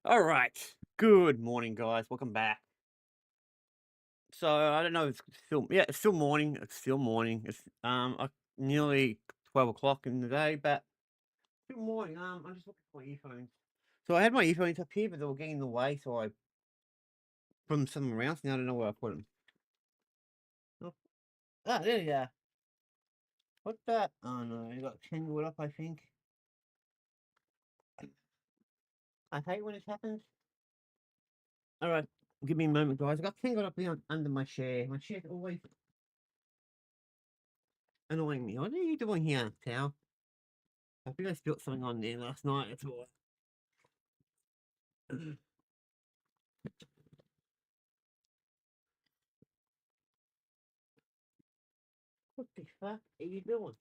All right. Good morning, guys. Welcome back. So I don't know. It's still morning. It's still morning. It's nearly 12 o'clock in the day, but still morning. I'm just looking for my earphones. So I had my earphones up here, but they were getting in the way, so I put them somewhere else. Now I don't know where I put them. Oh, there you are. What's that? Oh no, you got tangled up. I think. I hate when it happens. All right, give me a moment, guys. I got tangled up here under my chair. My chair's always annoying me. What are you doing here, pal? I think I spilled something on there last night. That's all. What the fuck are you doing?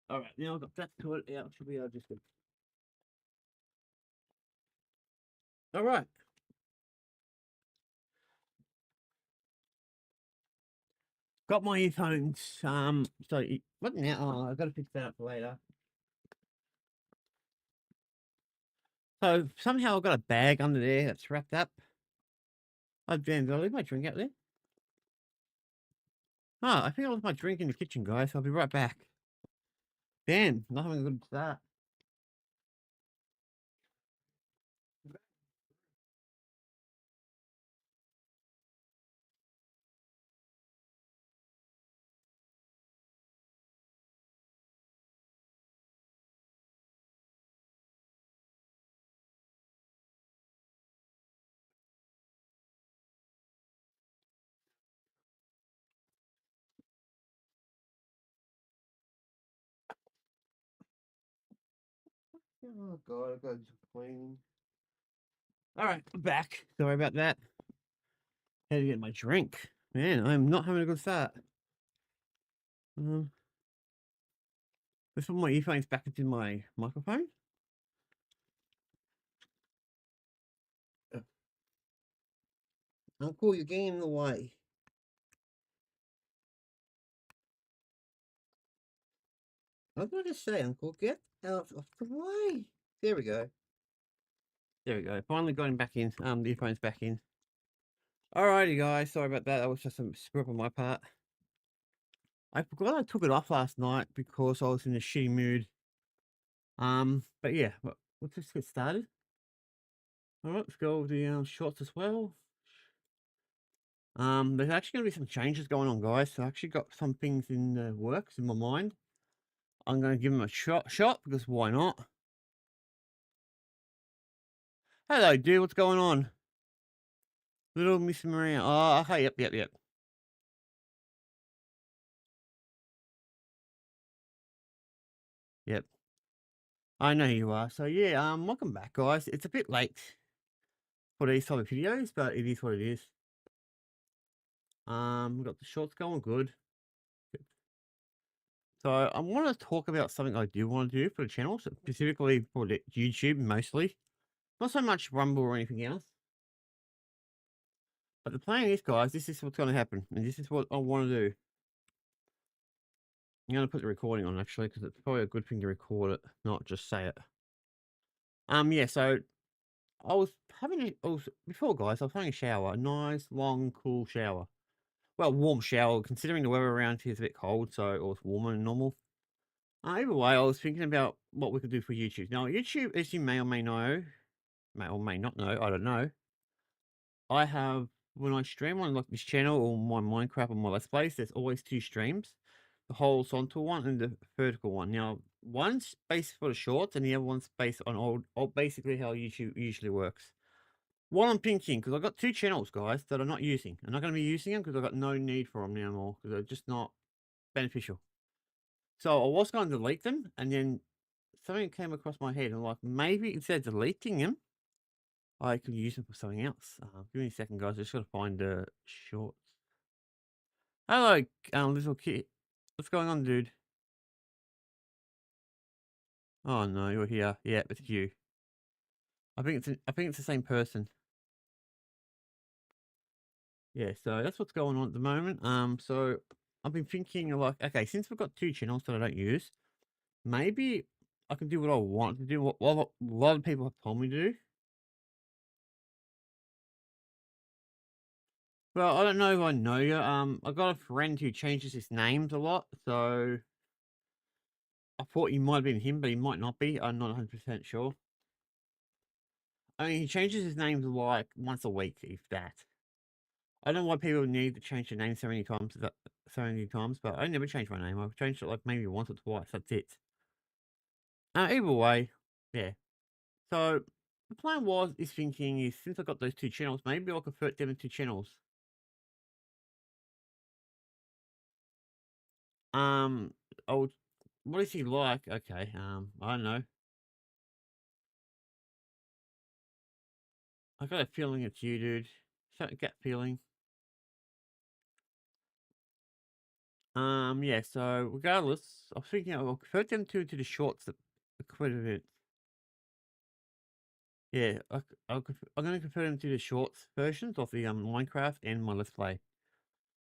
All right, now I've got that to it out. Should be able just. All right, got my earphones. What now? Oh, I've got to fix that up for later. So somehow I've got a bag under there that's wrapped up. Oh damn! Did I leave my drink out there? Oh, I think I left my drink in the kitchen, guys. I'll be right back. Damn, not having a good start. Oh god, I've got to clean. All right, I'm back. Sorry about that. Had to get my drink. Man, I'm not having a good start. Um, let's put my earphones back into my microphone. Uh, Uncle, you're getting in the way. I was going to say, Uncle, get out of the way. There we go. There we go. Finally got him back in. The earphones back in. Alrighty, guys. Sorry about that. That was just a screw up on my part. I forgot I took it off last night because I was in a shitty mood. But yeah, let's just get started. All right, let's go with the shorts as well. There's actually going to be some changes going on, guys. So I actually got some things in the works in my mind. I'm going to give them a shot because why not? Hello, dude. What's going on? Little Miss Maria. Oh, okay. Yep. Yep. I know you are. So yeah, welcome back, guys. It's a bit late for these type of videos, but it is what it is. We got the shorts going good. So I want to talk about something I do want to do for the channel, so specifically for the YouTube mostly. Not so much Rumble or anything else. But the plan is, guys, this is what's going to happen, and this is what I want to do. I'm going to put the recording on actually, because it's probably a good thing to record it, not just say it. Yeah. So I was before, guys. I was having a shower, a nice, long, cool shower. Well, warm shower, considering the weather around here is a bit cold, so it was warmer than normal. Either way, I was thinking about what we could do for YouTube. Now, YouTube, as you may or may know, may or may not know, I don't know. I have when I stream on like this channel or my Minecraft or my Let's Plays, there's always two streams, the horizontal one and the vertical one. Now, one's based for the shorts, and the other one's based on basically how YouTube usually works. What I'm thinking, because I've got two channels, guys, that I'm not using. I'm not going to be using them because I've got no need for them now more because they're just not beneficial. So I was going to delete them, and then something came across my head, and like maybe instead of deleting them, I could use them for something else. Give me a second, guys. I just got to find the shorts. Hello, little kid. What's going on, dude? Oh no, you're here. Yeah, it's you. I think it's the same person. Yeah, so that's what's going on at the moment. So I've been thinking like, okay, since we've got two channels that I don't use, maybe I can do what I want to do. What a lot of people have told me to do. Well, I don't know if I know you. I got a friend who changes his names a lot, so I thought he might have been him, but he might not be. I'm not 100% sure. I mean, he changes his names like once a week, if that. I don't know why people need to change their name so many times, but I never change my name. I've changed it like maybe once or twice. That's it. Either way, yeah. So the plan is thinking is since I got those two channels, maybe I'll convert them into channels. I would. What is he like? Okay. I don't know. I got a feeling it's you, dude. Gut feeling. Yeah. So regardless, I was thinking I'll convert them to the shorts that equivalent. Yeah, I'm going to convert them to the shorts versions of the Minecraft and my Let's Play.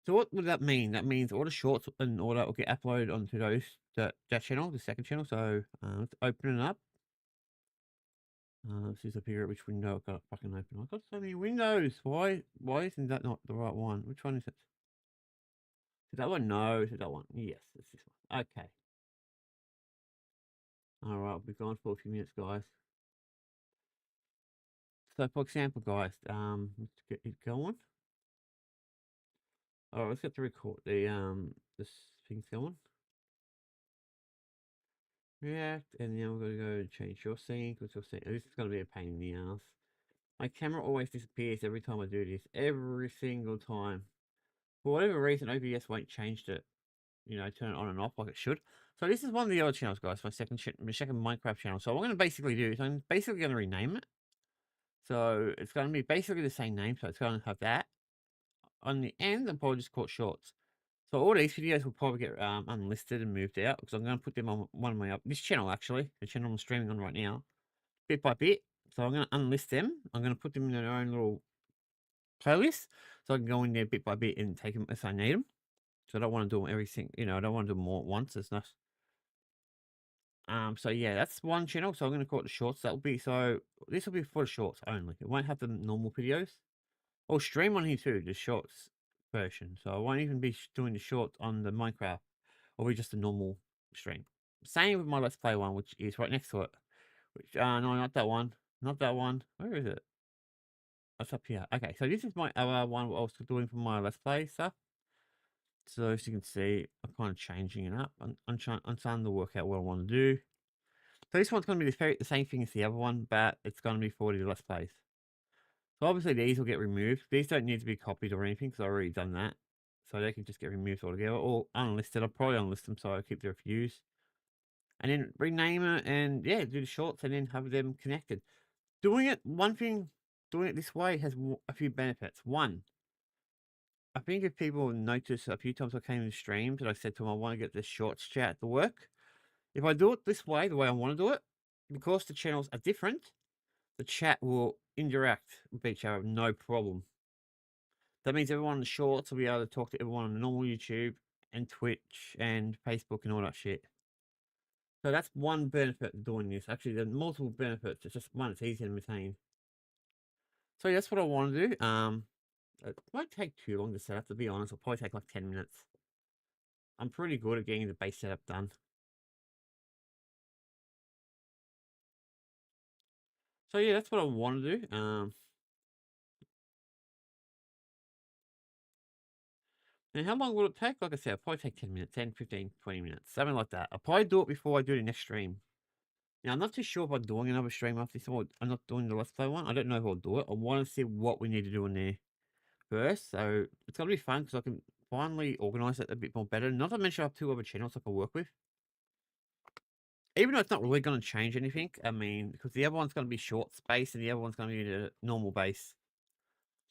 So what would that mean? That means all the shorts and all that will get uploaded onto that channel, the second channel. So let's open it up. Let's see if I figure out which window I've got fucking open. I've got so many windows. Why isn't that not the right one? Which one is it? Is that one? No, is it that one? Yes, it's this one. Okay. All right, we've gone for a few minutes, guys. So for example, guys, let's get it going. All right, let's get to record this thing's going. React, and then we're gonna go change your scene because your scene. This is gonna be a pain in the ass. My camera always disappears every time I do this. Every single time. For whatever reason, OBS won't change it. You know, turn it on and off like it should. So this is one of the other channels, guys. My second Minecraft channel. So what I'm gonna basically do is I'm basically gonna rename it. So it's gonna be basically the same name. So it's gonna have that on the end. I'm probably just call it shorts. So all these videos will probably get unlisted and moved out because I'm going to put them on one of my this channel actually, the channel I'm streaming on right now, bit by bit. So I'm going to unlist them. I'm going to put them in their own little playlist, so I can go in there bit by bit and take them if I need them. So I don't want to do them everything, you know. I don't want to do them all at once. It's not. So yeah, that's one channel. So I'm going to call it the shorts. That will be so. This will be for the shorts only. It won't have the normal videos. I'll stream on here too, the shorts version. So I won't even be doing the shorts on the Minecraft. Or we just a normal stream. Same with my Let's Play one, which is right next to it. Which no, not that one. Not that one. Where is it? It's up here. Okay, so this is my other one I was doing for my Let's Play stuff. So as you can see, I'm kind of changing it up. I'm starting to work out what I want to do. So this one's going to be the same thing as the other one, but it's going to be for the Let's Plays. So obviously these will get removed. These don't need to be copied or anything because I've already done that. So they can just get removed altogether or unlisted. I'll probably unlist them so I keep their views. And then rename it and yeah, do the shorts and then have them connected. Doing it this way has a few benefits. One, I think if people notice a few times I came to streams and I said to them, I want to get this shorts chat to work. If I do it this way, the way I want to do it, because the channels are different, the chat will interact with each other, no problem. That means everyone in the shorts will be able to talk to everyone on the normal YouTube and Twitch and Facebook and all that shit. So that's one benefit of doing this. Actually, there's multiple benefits. It's just one, it's easier to maintain. So yeah, that's what I want to do. It won't take too long to set up, to be honest. It'll probably take like 10 minutes. I'm pretty good at getting the base setup done. So yeah, that's what I want to do. And how long will it take? Like I said, it'll probably take 10 minutes, 10, 15, 20 minutes, something like that. I'll probably do it before I do the next stream. Now, I'm not too sure if I'm doing another stream after this one. I'm not doing the Let's Play one. I don't know if I'll do it. I want to see what we need to do in there first. So it's going to be fun because I can finally organize it a bit more better. Not to mention I have two other channels I can work with. Even though it's not really going to change anything. I mean, because the other one's going to be short space and the other one's going to be the normal base.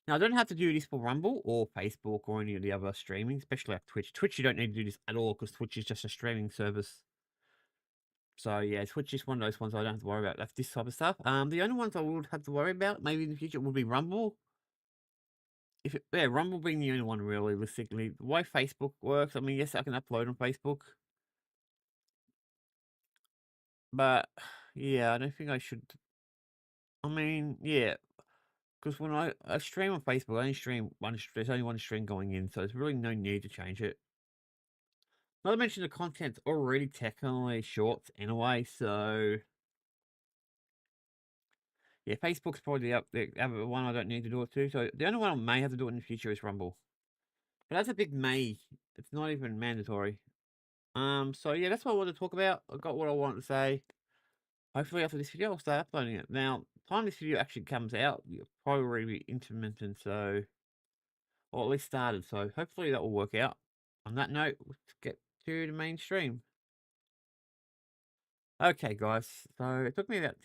Now, I don't have to do this for Rumble or Facebook or any of the other streaming, especially like Twitch. Twitch, you don't need to do this at all because Twitch is just a streaming service. So yeah, Twitch is one of those ones I don't have to worry about. That's this type of stuff. The only ones I would have to worry about maybe in the future would be Rumble. Yeah, Rumble being the only one realistically. The way Facebook works, I mean, yes, I can upload on Facebook, but yeah, I don't think I should. I mean, yeah, because when I stream on Facebook, I only stream one. There's only one stream going in, so there's really no need to change it. Not to mention the content's already technically short anyway, so yeah, Facebook's probably the other one I don't need to do it to. So the only one I may have to do it in the future is Rumble, but that's a big may. It's not even mandatory. So yeah, that's what I wanted to talk about. I got what I wanted to say. Hopefully after this video, I'll start uploading it. Now, time this video actually comes out, you'll probably already be intermittent, so, or at least started. So hopefully that will work out. On that note, let's get to the mainstream. Okay, guys. So it took me about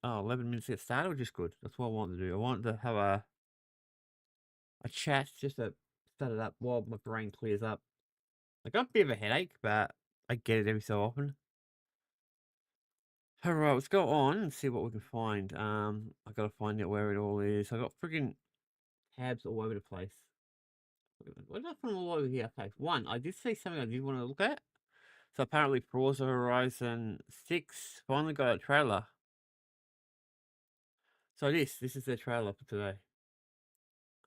11 minutes to get started, which is good. That's what I wanted to do. I wanted to have a chat just to start it up while my brain clears up. I got a bit of a headache, but I get it every so often. Alright, let's go on and see what we can find. I gotta find out where it all is. I got freaking tabs all over the place. What did I put all over here? Okay, one, I did see something I did want to look at. So apparently Forza Horizon 6 finally got a trailer. So this is the trailer for today.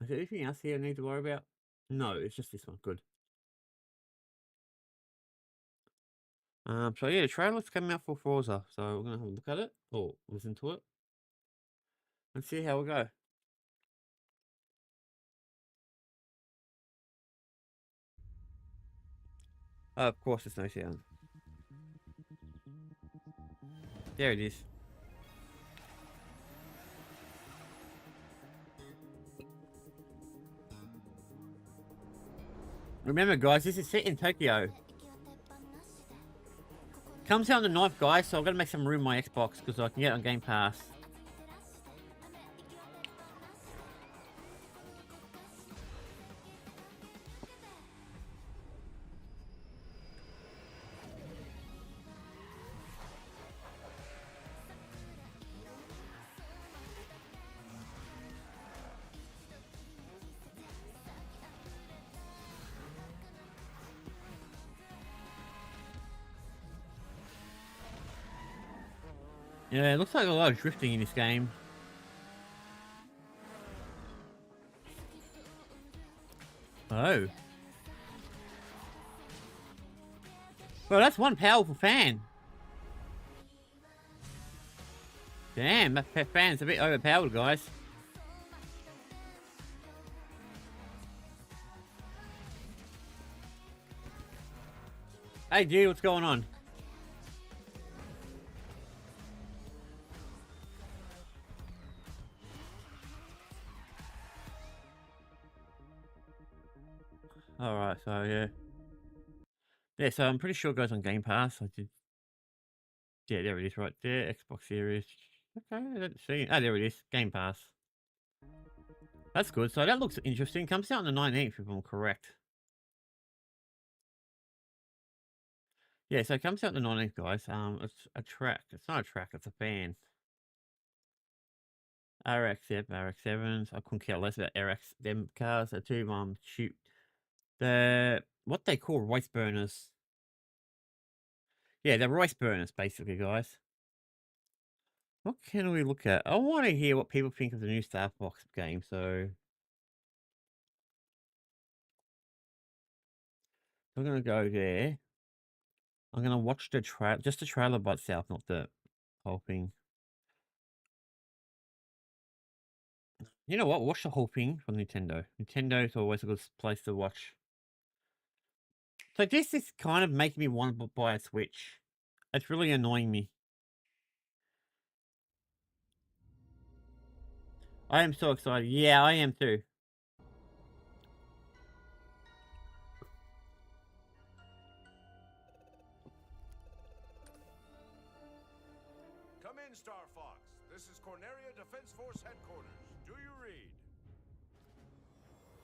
Is there anything else here I need to worry about? No, it's just this one. Good. So yeah, the trailer's coming out for Forza. So we're gonna have a look at it or listen to it and see how we go. Of course, there's no sound. There it is. Remember, guys, this is set in Tokyo. Comes out on the 9th, guys, so I've got to make some room in my Xbox because I can get it on Game Pass. Yeah, it looks like a lot of drifting in this game. Oh. Well, that's one powerful fan. Damn, that fan's a bit overpowered, guys. Hey, dude, what's going on? Alright, so yeah. Yeah, so I'm pretty sure it goes on Game Pass. I did. Yeah, there it is right there. Xbox Series. Okay, I don't see it. Oh, there it is. Game Pass. That's good. So that looks interesting. Comes out on the 19th, if I'm correct. Yeah, so it comes out on the 19th, guys. It's a track. It's not a track, it's a fan. RX, yep, RX-7s. I couldn't care less about RX. Them cars are two, shoot. What they call rice burners. Yeah, they're rice burners, basically, guys. What can we look at? I want to hear what people think of the new Star Fox game, so I'm going to go there. I'm going to watch the trailer, just the trailer by itself, not the whole thing. You know what? Watch the whole thing from Nintendo. Nintendo is always a good place to watch. So this is kind of making me want to buy a Switch. It's really annoying me. I am so excited. Yeah, I am too. Come in, Star Fox. This is Corneria Defense Force Headquarters. Do you read?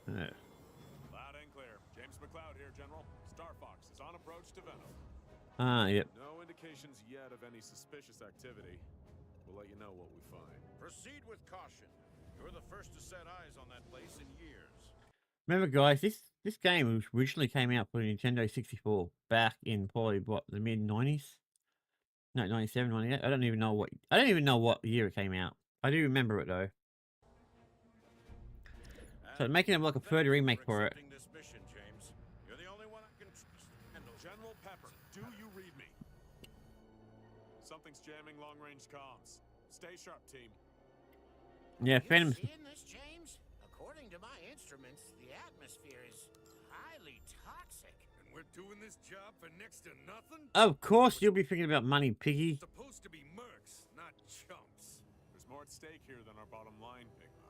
Loud and clear. James McCloud here, General. Star Fox is on approach to Venom. Yep. No indication indications yet of any suspicious activity. We'll let you know what we find. Proceed with caution. You're the first to set eyes on that place in years. Remember, guys, this game originally came out for Nintendo 64 back in probably what, the mid 90s. No, 97, 98. I don't even know what year it came out. I do remember it though. So they're making it like a further remake for it. This mission, James. You're the only one I can trust. General Pepper, do you read me? Something's jamming long-range comms. Stay sharp, team. Yeah, Phantom. Seeing this, James? According to my instruments, the atmosphere is highly toxic. And we're doing this job for next to nothing? Of course, you'll be thinking about money, piggy. Supposed to be mercs, not chumps. There's more at stake here than our bottom line, Pigma.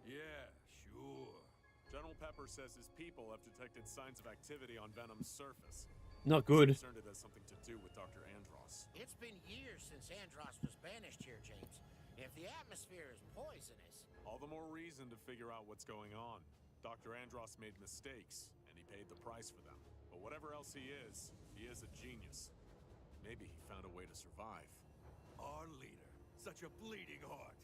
Yeah, sure. General Pepper says his people have detected signs of activity on Venom's surface. Not good. He's concerned it has something to do with Dr. Andros. It's been years since Andros was banished here, James. If the atmosphere is poisonous... All the more reason to figure out what's going on. Dr. Andros made mistakes, and he paid the price for them. But whatever else he is a genius. Maybe he found a way to survive. Our leader. Such a bleeding heart.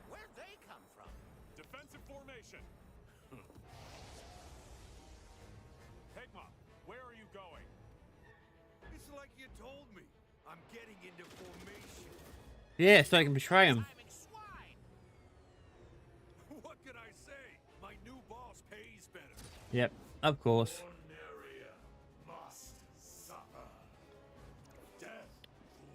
Where'd they come from? Defensive formation! Pigma, where are you going? It's like you told me. I'm getting into formation. Yeah, so I can betray him. Timing swine! What can I say? My new boss pays better. Yep, of course. Corneria must suffer. Death to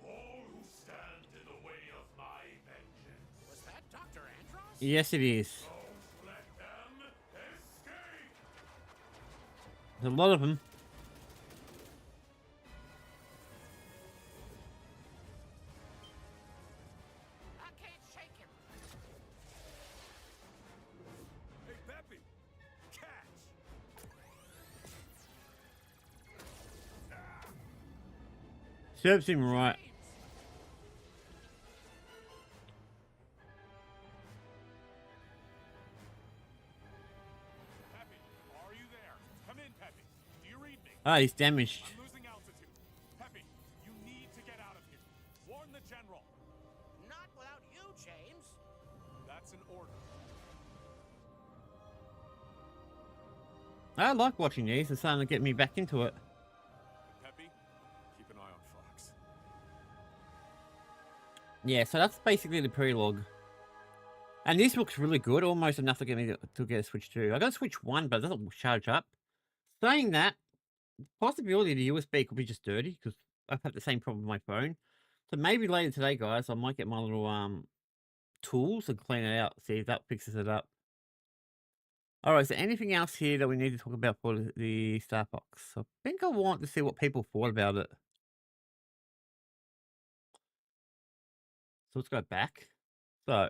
all who stand in the way of my vengeance. Was that Dr. Andros? Yes, it is. Don't let them escape! There's a lot of them. I can't shake him. Hey, Peppy! Catch! Serves him right. James! Peppy, are you there? Come in, Peppy. Do you read me? Ah, he's damaged. I'm losing altitude. Peppy, you need to get out of here. Warn the general. Not without you, James. That's an order. I like watching these. It's starting to get me back into it. Peppy, keep an eye on Fox. Yeah, so that's basically the prelogue. And this looks really good. Almost enough to get me to get a Switch 2. I got a Switch 1, but it doesn't charge up. Saying that, possibility the USB could be just dirty because I've had the same problem with my phone. So maybe later today, guys, I might get my little tools and clean it out. See if that fixes it up. All right, is there anything else here that we need to talk about for the Star Fox? I think I want to see what people thought about it. So let's go back. So,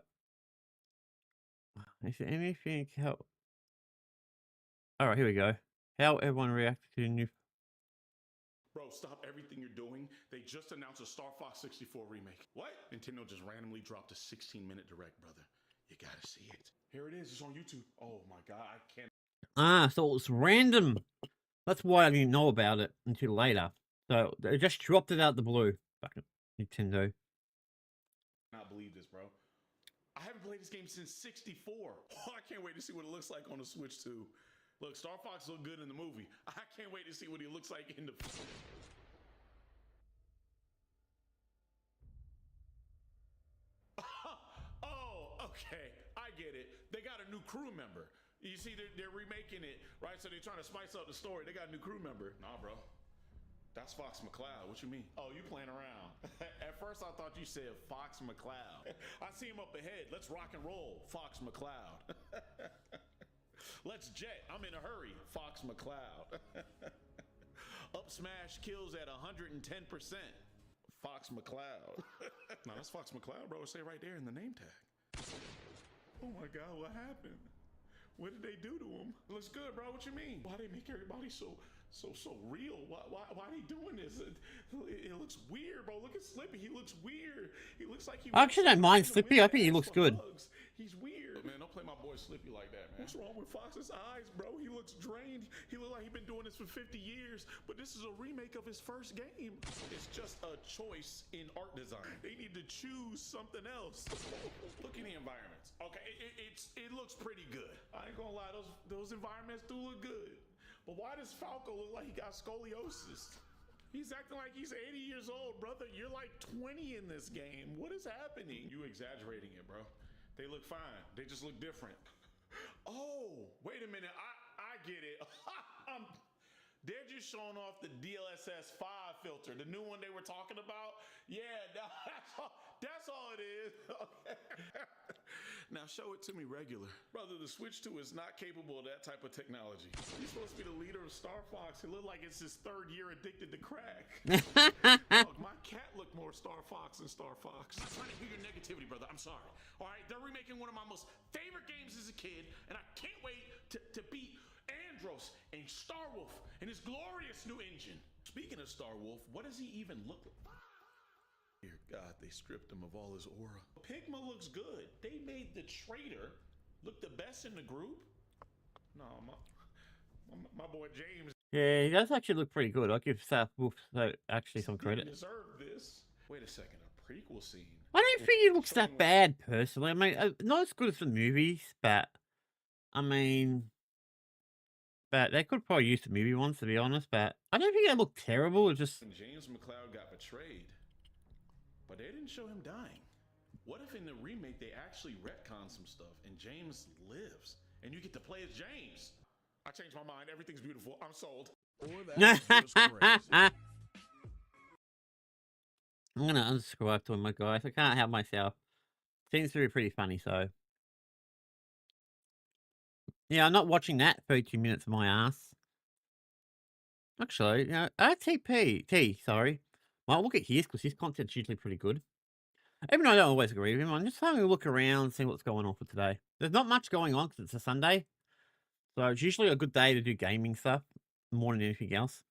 is there anything how? All right, here we go. How everyone reacted to the new. Bro, stop everything you're doing. They just announced a Star Fox 64 remake. What? Nintendo just randomly dropped a 16-minute direct, brother. You gotta see it. Here it is. It's on YouTube. Oh my god, I can't. Ah, so it's random. That's why I didn't know about it until later. So they just dropped it out the blue. Fucking Nintendo. Not believe this, bro. I haven't played this game since 64. Oh, I can't wait to see what it looks like on the Switch 2. Look, Star Fox looked good in the movie. I can't wait to see what he looks like in the. Oh, okay. I get it. They got a new crew member. You see, they're remaking it, right? So they're trying to spice up the story. They got a new crew member. Nah, bro. That's Fox McCloud. What you mean? Oh, you playing around. At first, I thought you said Fox McCloud. I see him up ahead. Let's rock and roll, Fox McCloud. Let's jet. I'm in a hurry, Fox McCloud. Up smash kills at 110%. Fox McCloud. No, that's Fox McCloud, bro. Say right there in the name tag. Oh my God, what happened? What did they do to him? It looks good, bro. What you mean? Why they make everybody so real? Why they doing this? It looks weird, bro. Look at Slippy. He looks weird. He looks like he. I actually don't mind Slippy. I think he looks good. He's weird. But man, don't play my boy Slippy like that, man. What's wrong with Fox's eyes, bro? He looks drained. He look like he's been doing this for 50 years, but this is a remake of his first game. It's just a choice in art design. They need to choose something else. Look at the environments. Okay, it looks pretty good. I ain't gonna lie, those environments do look good. But why does Falco look like he got scoliosis? He's acting like he's 80 years old, brother. You're like 20 in this game. What is happening? You exaggerating it, bro. They look fine. They just look different. Oh, wait a minute. I get it. They're just showing off the DLSS 5 filter, the new one they were talking about. Yeah, that's all it is. Okay. Now show it to me regular. Brother, the Switch 2 is not capable of that type of technology. He's supposed to be the leader of Star Fox. It looked like it's his 3rd year addicted to crack. Dog, my cat looked more Star Fox than Star Fox. I'm not trying to hear your negativity, brother. I'm sorry. All right, they're remaking one of my most favorite games as a kid, and I can't wait to beat Andros and Star Wolf and his glorious new engine. Speaking of Star Wolf, what does he even look like? Dear God, they stripped him of all his aura. Pigma looks good. They made the traitor look the best in the group. No, my boy James. Yeah, he does actually look pretty good. I'll give Sharp Wolf actually some credit. Didn't deserve this. Wait a second, a prequel scene. I don't think it looks that bad, personally. I mean, not as good as the movies, but I mean, but they could probably use the movie ones, to be honest. But I don't think they look terrible. It's just When James McLeod got betrayed, but they didn't show him dying. What if in the remake they actually retcon some stuff and James lives and you get to play as James? I changed my mind. Everything's beautiful. I'm sold. Or that's just crazy. I'm gonna unsubscribe to him, my guys. I can't help myself. Seems to be pretty funny, so yeah, I'm not watching that 32 minutes of my ass. Actually, you know, sorry. Well, look at his, because his content's usually pretty good. Even though I don't always agree with him, I'm just having a look around, see what's going on for today. There's not much going on because it's a Sunday. So it's usually a good day to do gaming stuff more than anything else.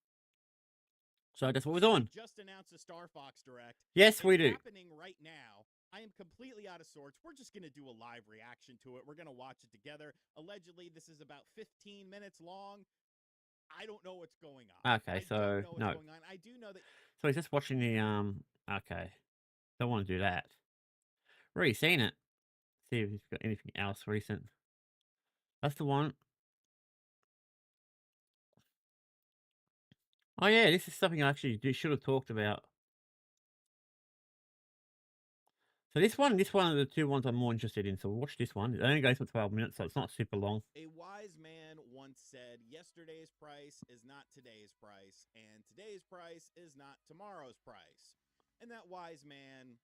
So that's what we're doing. Just announced a Star Fox Direct. Yes, we do. It's happening right now. I am completely out of sorts. We're just going to do a live reaction to it. We're going to watch it together. Allegedly, this is about 15 minutes long. I don't know what's going on. Okay, so no. Going on. I do know that. So he's just watching the okay. Don't want to do that. Already seen it. See if he's got anything else recent. That's the one. Oh yeah, this is something I actually should have talked about. So this one are the two ones I'm more interested in. So we'll watch this one. It only goes for 12 minutes, so it's not super long. A wise man once said, yesterday's price is not today's price, and today's price is not tomorrow's price. And that wise man,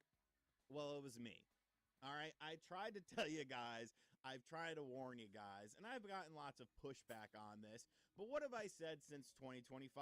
well, it was me. All right, I tried to tell you guys, I've tried to warn you guys, and I've gotten lots of pushback on this. But what have I said since 2025?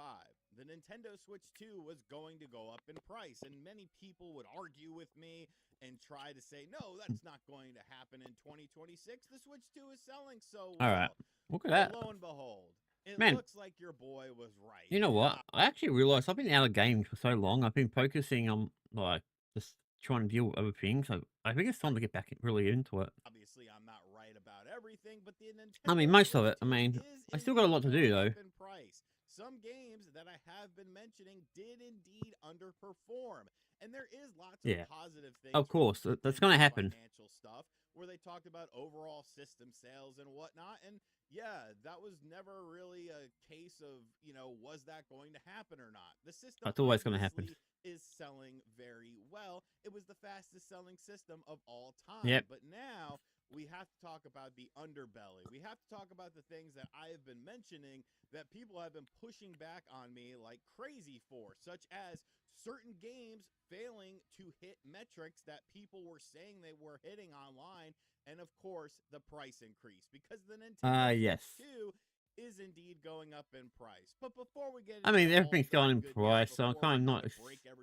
The Nintendo Switch 2 was going to go up in price, and many people would argue with me and try to say, no, that's not going to happen in 2026. The Switch 2 is selling so well. All right, look at that. Lo and behold, it Man, looks like your boy was right. You know what? I actually realized I've been out of games for so long. I've been focusing on like just trying to deal with other things. So I think it's time to get back really into it. Obviously, I'm not right about everything, but the Nintendo I mean, most of Switch it. I 2 mean, is I still got a lot to do indeed though. up in price. Some games that I have been mentioning did indeed underperform, and there is lots of positive things. Of course, that's going to happen. Financial stuff where they talked about overall system sales and whatnot, and yeah, that was never really a case of, you know, was that going to happen or not? The system That's always going to happen. Is selling very well. It was the fastest selling system of all time. Yep. But now we have to talk about the underbelly. We have to talk about the things that I have been mentioning that people have been pushing back on me like crazy for, such as certain games failing to hit metrics that people were saying they were hitting online, and of course the price increase, because the Nintendo Switch 2 is indeed going up in price. But before we get into everything's going in price, so I'm kind of not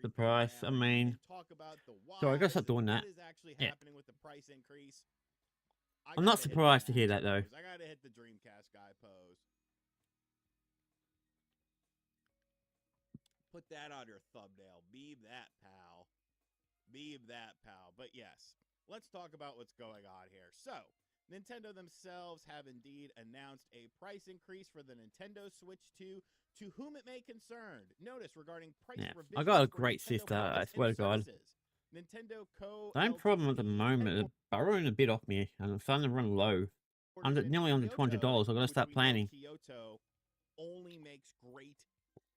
surprised. I mean, talk about the so I guess I'm doing that. What is actually happening with the price increase? I'm not surprised to hear that though. I gotta hit the Dreamcast guy pose. Put that on your thumbnail. Beam that, pal. Beam that, pal. But yes, let's talk about what's going on here. So, Nintendo themselves have indeed announced a price increase for the Nintendo Switch 2 to whom it may concern. Notice regarding price Yeah, I revisions got a for great Nintendo sister, I products swear and to God. services. Nintendo Co. Same problem at the Ltd. moment. It's borrowing a bit off me, and I'm starting to run low. Nearly under $200. I've got to start planning. Kyoto only makes great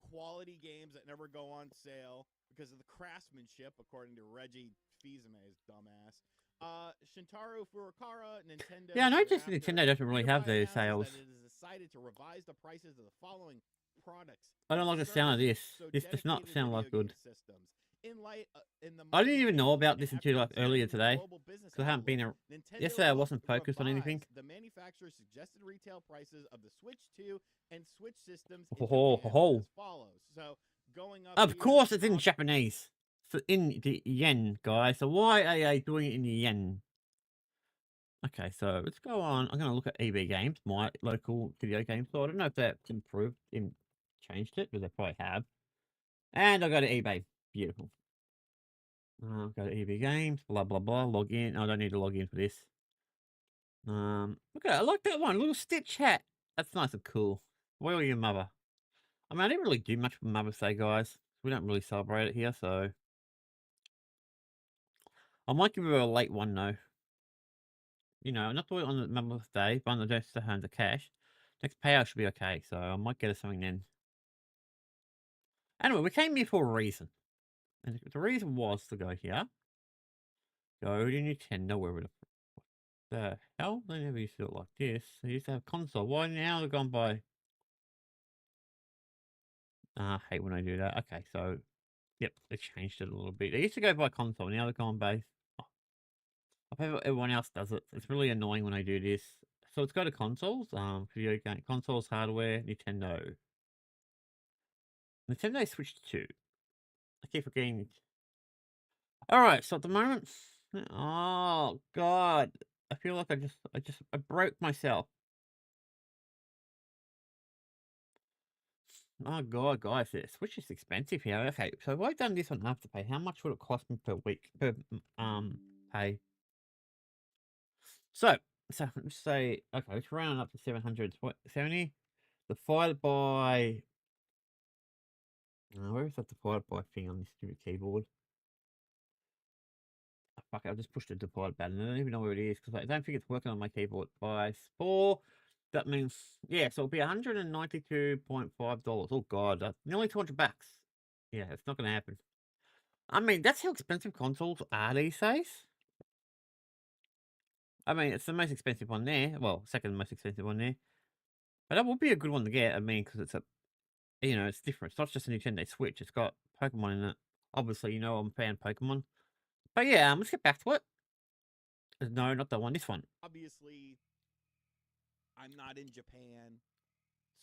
quality games that never go on sale because of the craftsmanship, according to Reggie Fils-Aimé's dumbass. Shintaro Furukawa, Nintendo. Yeah, I noticed thereafter Nintendo doesn't really have hereby those announces sales. That it has decided to revise the prices of the following products. I don't like the sound of this. So This does not dedicated sound video like good. game systems. In light, in the I didn't even know market about changes this and until like efforts earlier in the today. global business Because I haven't been outlook, a... Nintendo Yesterday I wasn't focused on anything. revised the manufacturer's suggested retail prices of the Switch 2 and Switch systems Ho, in ho, Japan ho. as follows. So going up Of here, course it's in Japanese. So in the yen, guys. So why are they doing it in the yen? Okay, so let's go on. I'm going to look at EB Games, my local video game store. I don't know if that's improved, changed it, because they probably have. And I'll go to eBay. Beautiful. Go to EB Games, blah, blah, blah. Log in. I don't need to log in for this. Look at it. I like that one. Little Stitch hat. That's nice and cool. Where were your mother? I mean, I didn't really do much for Mother's Day, guys. We don't really celebrate it here, so... I might give her a late one, though. You know, not do it on the Mother's Day, but on the day to hand the cash. Next payout should be okay, so I might get her something then. Anyway, we came here for a reason. And the reason was to go here. Go to Nintendo, wherever the hell? They never used to do it like this. They used to have console. Why now they've gone by... I hate when I do that. Okay, so... Yep, they changed it a little bit. They used to go by console, now they're going by... Oh, I hope everyone else does it. It's really annoying when I do this. So let's go to consoles. Video game consoles, hardware, Nintendo. Nintendo Switch 2. I keep forgetting. Alright, so at the moment... Oh, God. I feel like I broke myself. Oh, God, guys, the Switch is expensive here. Okay, so if I've done this on Afterpay, how much would it cost me per week? Pay? So let's say, okay, let's round up to 770. Divided by... where is that divided by thing on this stupid keyboard? Oh, fuck it, I just pushed the divide button. I don't even know where it is because I don't think it's working on my keyboard. By 4, that means, yeah, so it'll be $192.5. Oh, God, that's nearly $200. Yeah, it's not going to happen. I mean, that's how expensive consoles are these days. I mean, it's the most expensive one there. Well, second most expensive one there. But that would be a good one to get. I mean, because it's a, you know, it's different. It's not just a Nintendo Switch. It's got Pokemon in it. Obviously, you know I'm a fan of Pokemon. But yeah, let's get back to it. No, not that one. This one. Obviously, I'm not in Japan,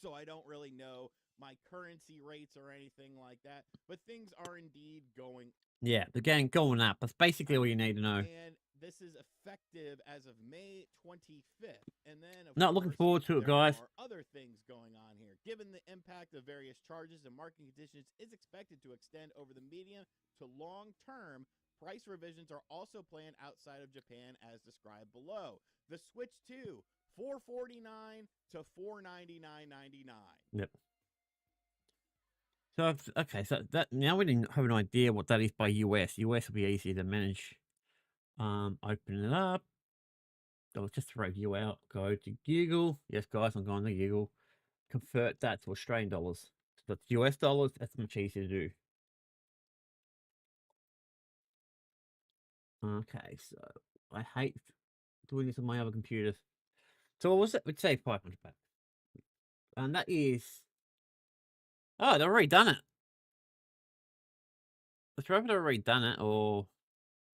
so I don't really know my currency rates or anything like that. But things are indeed going. Yeah, the game going up. That's basically all you need to know. And this is effective as of May 25th. And then, of Not looking forward to it, guys. There are other things going on here. Given the impact of various charges and market conditions is expected to extend over the medium to long term, price revisions are also planned outside of Japan as described below. The Switch 2, $449 to $499.99. Yep. So, okay, so that now we didn't have an idea what that is by US. US will be easier to manage. Open it up. I'll just throw you out. Go to Google. Yes, guys, I'm going to Google. Convert that to Australian dollars. So that's US dollars. That's much easier to do. Okay, so I hate doing this on my other computers. So what was it? We'd say 500 bucks. And that is... Oh, they've already done it. Let's hope they've already done it, or...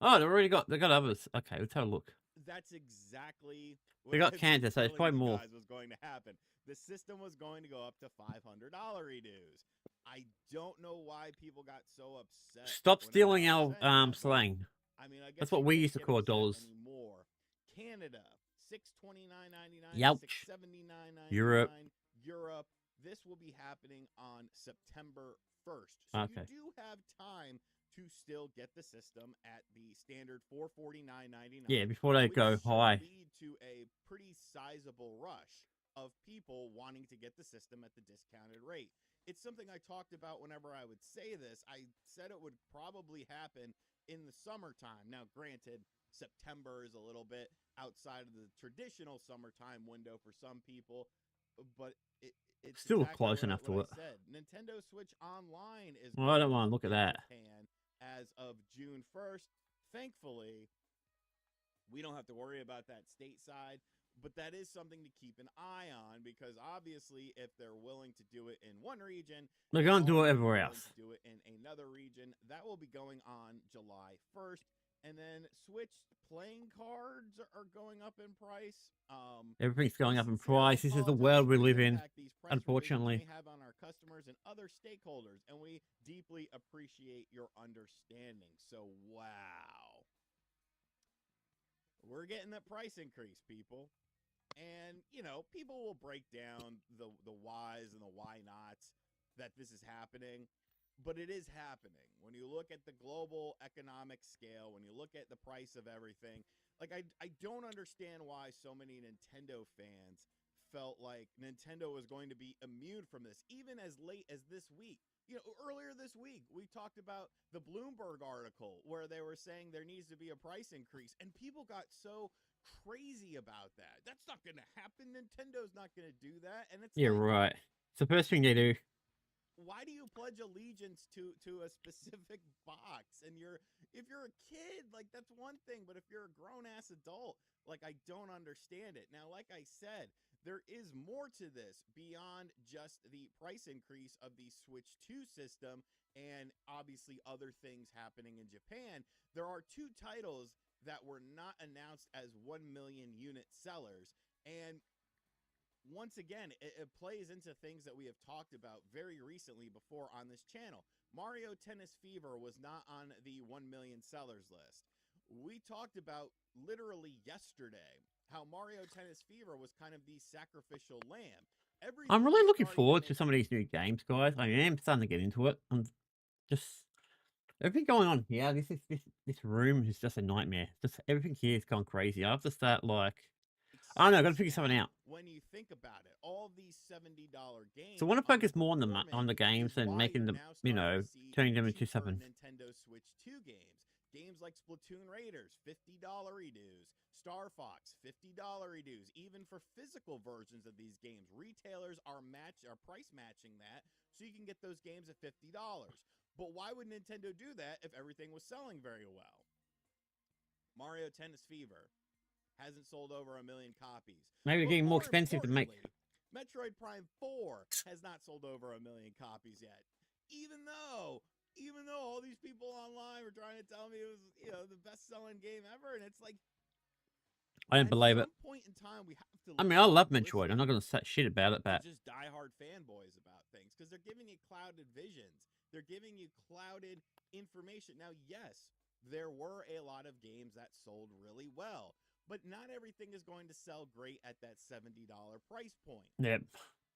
Oh, they got others. Okay, let's have a look. That's exactly what They got I was Canada, so it's telling probably you more. guys was going to happen. The system was going to go up to $500 reduce. I don't know why people got so upset. Stop when I stealing was our saying that, slang. I mean, I guess That's what you we can't used to get call upset dollars. anymore. Canada, $629.99, Youch. $679.99. Europe. Europe. This will be happening on September 1st. So Okay. you do have time to still get the system at the standard $449.99. Yeah, before they which go should high. lead to a pretty sizable rush of people wanting to get the system at the discounted rate. It's something I talked about whenever I would say this. I said it would probably happen in the summertime. Now, granted, September is a little bit outside of the traditional summertime window for some people, but it's Still exactly close enough to what it. I said. Nintendo Switch Online is Well, I don't going want to up look at in that. Japan as of June 1st. Thankfully, we don't have to worry about that stateside, but that is something to keep an eye on because obviously, if they're willing to do it in one region, They're going to do it also everywhere willing else. to do it in another region. That will be going on July 1st. And then Switch playing cards are going up in price. Everything's going We up in sincerely price. This is the apologize world we for the live in, impact these price revisions unfortunately. may have on our customers and other stakeholders, and we deeply appreciate your understanding. So, wow. We're getting that price increase, people. And, people will break down the whys and the why nots that this is happening, but it is happening. When you look at the global economic scale, when you look at the price of everything, like I don't understand why so many Nintendo fans felt like Nintendo was going to be immune from this, even as late as this week. Earlier this week, we talked about the Bloomberg article where they were saying there needs to be a price increase, and people got so crazy about that. That's not going to happen. Nintendo's not going to do that. And it's Yeah, like, right. It's the first thing they do. why do you pledge allegiance to a specific box? And if you're a kid, like that's one thing, but if you're a grown ass adult, like I don't understand it. Now, like I said, there is more to this beyond just the price increase of the Switch 2 system and obviously other things happening in Japan. There are two titles that were not announced as 1 million unit sellers. And once again, it plays into things that we have talked about very recently before on this channel. Mario Tennis Fever was not on the 1 million sellers list. We talked about literally yesterday how Mario Tennis Fever was kind of the sacrificial lamb. I'm Everything really was looking starting forward to make some of these new games, guys. I am starting to get into it. I'm just everything going on here. This room is just a nightmare. Just everything here is going crazy. I have to start I don't know. I got to sense figure something now out. when you think about it. All these $70 So I games want to focus more on on underperforming the games is and why making you're them, now starting to see turning them into cheaper something. Nintendo Switch 2 games. Games like Splatoon Raiders, $50 redos. Star Fox, $50 redos. Even for physical versions of these games, retailers are price matching that so you can get those games at $50. But why would Nintendo do that if everything was selling very well? Mario Tennis Fever hasn't sold over 1 million copies. Maybe But getting more more expensive to make. importantly, Metroid Prime 4 has not sold over 1 million copies yet. Even though all these people online were trying to tell me it was, the best-selling game ever, and it's like, I don't believe at it. some point in time, we have to. I mean, I love listen Metroid. I'm not going to say shit about it, to but just diehard fanboys about things because they're giving you clouded visions. They're giving you clouded information. Now, yes, there were a lot of games that sold really well, but not everything is going to sell great at that $70 price point. yep.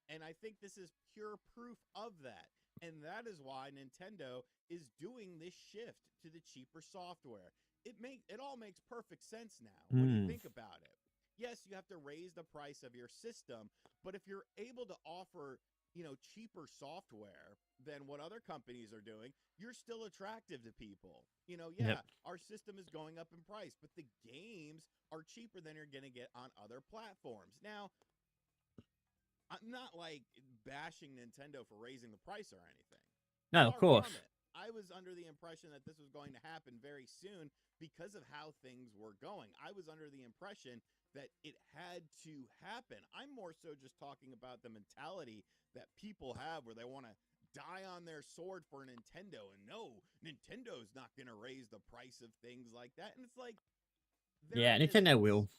And I think this is pure proof of that. And that is why Nintendo is doing this shift to the cheaper software. It all makes perfect sense now when you think about it. Yes, you have to raise the price of your system, but if you're able to offer, cheaper software than what other companies are doing, you're still attractive to people. Yep. Our system is going up in price, but the games are cheaper than you're going to get on other platforms. Now, I'm not like bashing Nintendo for raising the price or anything. No, of Far course. from it. I was under the impression that this was going to happen very soon because of how things were going. I was under the impression that it had to happen. I'm more so just talking about the mentality that people have where they want to die on their sword for Nintendo. And no, Nintendo's not going to raise the price of things like that. And it's like, Yeah, Nintendo will.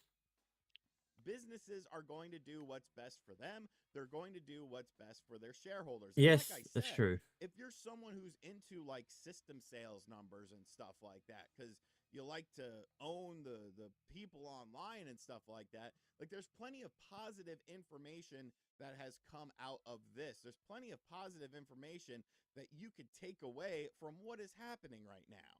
Businesses are going to do what's best for them. They're going to do what's best for their shareholders. And Yes, like I said, that's true. if you're someone who's into like system sales numbers and stuff like that, because you like to own the people online and stuff like that. Like, there's plenty of positive information that has come out of this. There's plenty of positive information that you could take away from what is happening right now.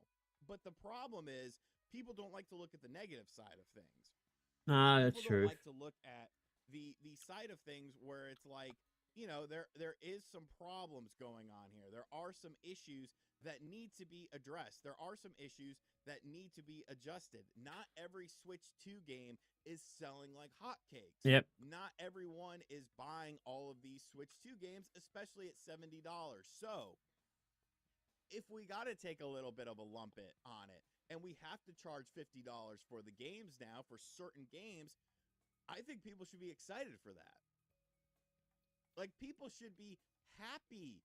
But the problem is, people don't like to look at the negative side of things. Nah, that's People don't true. like to look at the side of things where it's like, there is some problems going on here. There are some issues that need to be addressed. There are some issues that need to be adjusted. Not every Switch 2 game is selling like hotcakes. Yep. Not everyone is buying all of these Switch 2 games, especially at $70. So, if we got to take a little bit of a lump on it, and we have to charge $50 for the games now for certain games, I think people should be excited for that. Like, people should be happy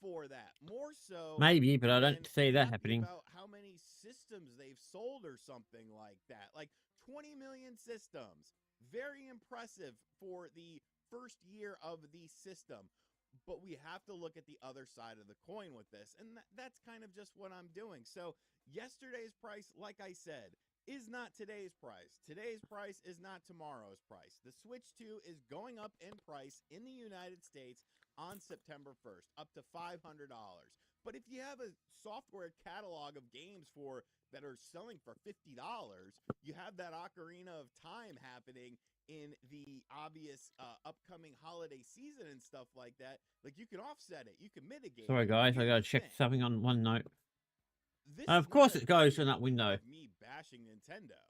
for that, more so Maybe, but I don't than see that happy happening. about how many systems they've sold or something like that. Like 20 million systems. Very impressive for the first year of the system. But we have to look at the other side of the coin with this. And that's kind of just what I'm doing. So yesterday's price, like I said, is not today's price. Today's price is not tomorrow's price. The Switch 2 is going up in price in the United States on September 1st, up to $500. But if you have a software catalog of games that are selling for $50, you have that Ocarina of Time happening in the obvious upcoming holiday season and stuff like that. Like, you can offset it, you can mitigate Sorry, it. guys, I Here's gotta the check thing. something on one note. This Of is course not a it goes video in that window. of me bashing Nintendo.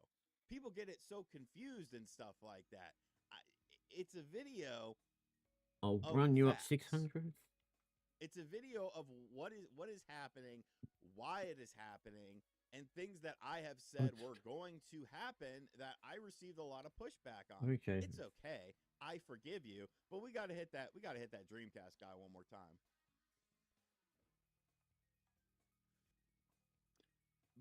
People get it so confused and stuff like that. It's a video I'll of run you up facts. 600. It's a video of what is happening, why it is happening, and things that I have said were going to happen that I received a lot of pushback on. Okay. It's okay. I forgive you, but we got to hit that Dreamcast guy one more time.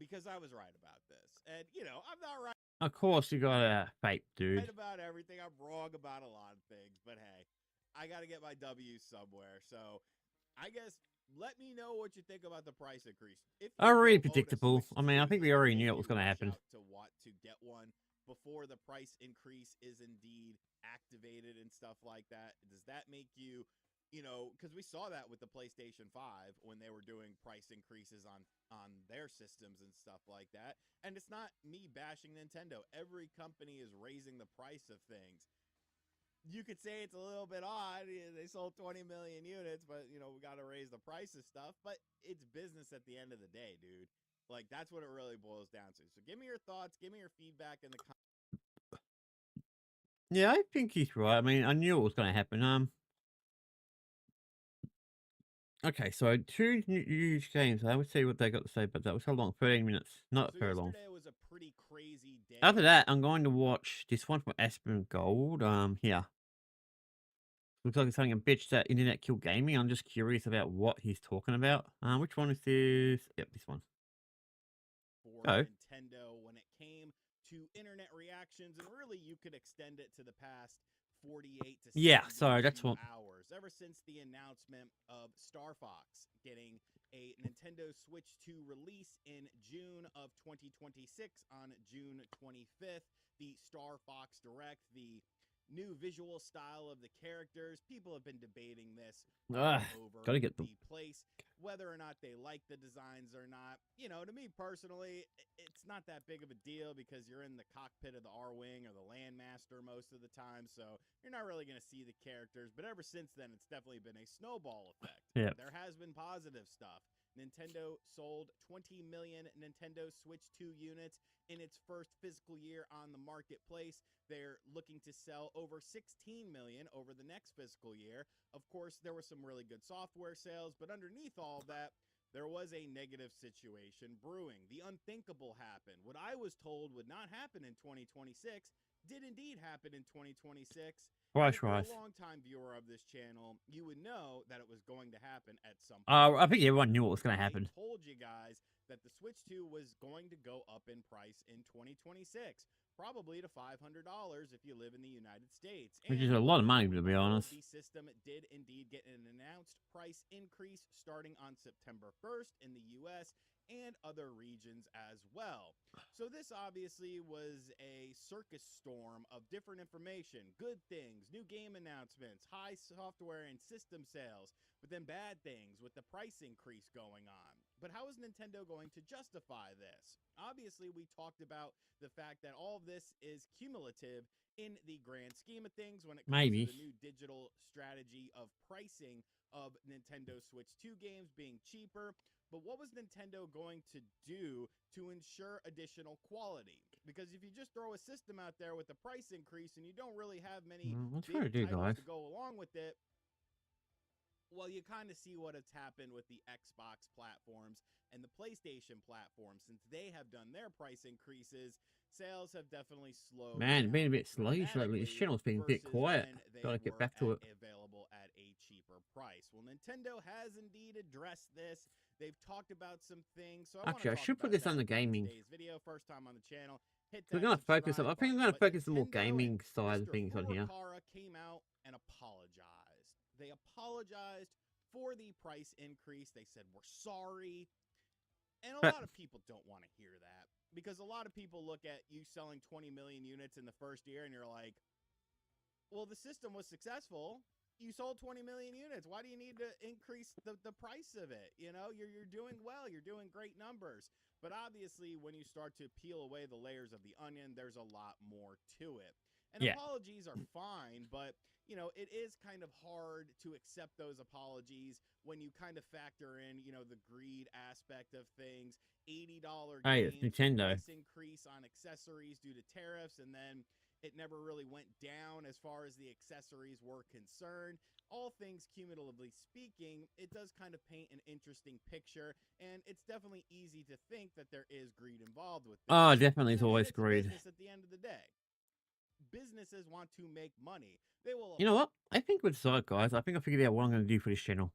Because I was right about this. And, I'm not right Of course you got a fake, dude. about everything. I'm wrong about a lot of things. But, hey, I got to get my W somewhere. So, I guess let me know what you think about the price increase. If you Already don't own a predictable. Switch I mean, I 2, think we then already knew it maybe was going to rush happen. out to want to get one before the price increase is indeed activated and stuff like that. Does that make you, because we saw that with the PlayStation 5 when they were doing price increases on their systems and stuff like that. And it's not me bashing Nintendo. Every company is raising the price of things. You could say it's a little bit odd. They sold 20 million units, but, we got to raise the price of stuff. But it's business at the end of the day, dude. Like, that's what it really boils down to. So give me your thoughts. Give me your feedback in the comments. Yeah, I think he's right. I mean, I knew it was going to happen. Okay, so two huge games. I would see what they got to say about that. It was how long? 13 minutes. Not So very long. yesterday was a pretty crazy day. After that, I'm going to watch this one from Aspen Gold. Here. Looks like it's something a bitch that Internet Kill Gaming. I'm just curious about what he's talking about. Which one is this? Yep, this one. For Nintendo when it came to internet reactions, and really you could extend it to the past 48 to 72 hours, ever since the announcement of Star Fox getting a Nintendo Switch 2 release in June of 2026 on June 25th. The Star Fox Direct, the new visual style of the characters. People have been debating this all over gotta get the place, whether or not they like the designs or not. To me personally, it's not that big of a deal because you're in the cockpit of the R-Wing or the Landmaster most of the time, so you're not really going to see the characters. But ever since then, it's definitely been a snowball effect. Yeah. There has been positive stuff. Nintendo sold 20 million Nintendo Switch 2 units in its first fiscal year on the marketplace. They're looking to sell over 16 million over the next fiscal year. Of course, there were some really good software sales, but underneath all of that, there was a negative situation brewing. The unthinkable happened. What I was told would not happen in 2026 did indeed happen in 2026. If you're a long-time viewer of this channel, you would know that it was going to happen at some point. I think everyone knew what was going to happen. I told you guys that the Switch 2 was going to go up in price in 2026, probably to $500 if you live in the United States. Which And is a lot of money, lo to and be behold, honest. the system did indeed get an announced price increase starting on September 1st in the US and other regions as well. So this obviously was a circus storm of different information, good things, new game announcements, high software and system sales, but then bad things with the price increase going on. But how is Nintendo going to justify this? Obviously, we talked about the fact that all of this is cumulative in the grand scheme of things when it comes to Maybe. the new digital strategy of pricing of Nintendo Switch 2 games being cheaper. But what was Nintendo going to do to ensure additional quality? Because if you just throw a system out there with a price increase and you don't really have many What's big trying to do, titles guys? to go along with it, well, you kind of see what has happened with the Xbox platforms and the PlayStation platform. Since they have done their price increases, sales have definitely slowed Man, been a down bit sluggish lately. This dramatically channel's been a bit versus quiet. when they Gotta get were back to it. available at a cheaper price. Well, Nintendo has indeed addressed this. They've talked about some things. So Actually, I talk should put about this on that the in gaming. today's video. First time on the channel, hit We're that gonna focus on. subscribe I think I'm button. gonna But focus on more Nintendo gaming and side of Mr. things on here. Furukawa came out and apologized. They apologized for the price increase. They said, we're sorry. And a But lot of people don't want to hear that because a lot of people look at you selling 20 million units in the first year and you're like, well, the system was successful. You sold 20 million units. Why do you need to increase the price of it? You know, you're doing well. You're doing great numbers. But obviously, when you start to peel away the layers of the onion, there's a lot more to it. And yeah, apologies are fine, but you know, it is kind of hard to accept those apologies when you kind of factor in, you know, the greed aspect of things. $80 hey, it's games, Nintendo. price increase on accessories due to tariffs, and then it never really went down as far as the accessories were concerned. All things cumulatively speaking, it does kind of paint an interesting picture, and it's definitely easy to think that there is greed involved with this. Oh, definitely, And it's I mean, always it's greed. business at the end of the day. Businesses want to make money. They will You know what? I think we've decided, guys. I think I figured out what I'm going to do for this channel.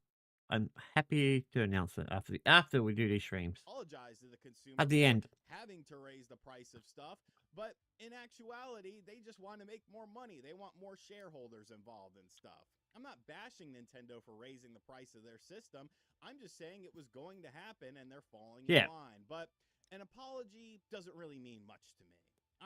I'm happy to announce it after we do these streams. apologize to the consumer At the for end. having to raise the price of stuff, but in actuality, they just want to make more money. They want more shareholders involved in stuff. I'm not bashing Nintendo for raising the price of their system. I'm just saying it was going to happen and they're falling in Yeah. line. But an apology doesn't really mean much to me.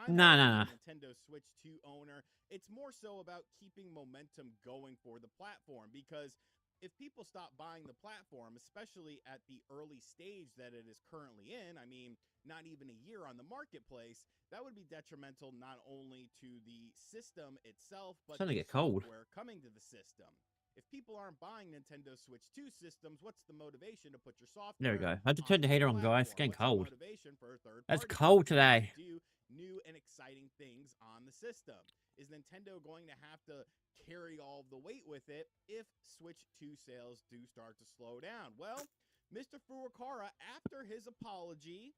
Nah. A Nintendo Switch 2 owner. It's more so about keeping momentum going for the platform because if people stop buying the platform, especially at the early stage that it is currently in, I mean, not even a year on the marketplace, that would be detrimental not only to the system itself, but Starting to the get cold. software coming to the system. If people aren't buying Nintendo Switch 2 systems, what's the motivation to put your software? There we go. I had to on turn the their heater on, guys. It's platform? getting What's the cold. motivation for a third It's party cold company today. to do new and exciting things on the system? Is Nintendo going to have to carry all the weight with it if Switch 2 sales do start to slow down? Well, Mr. Furukawa, after his apology,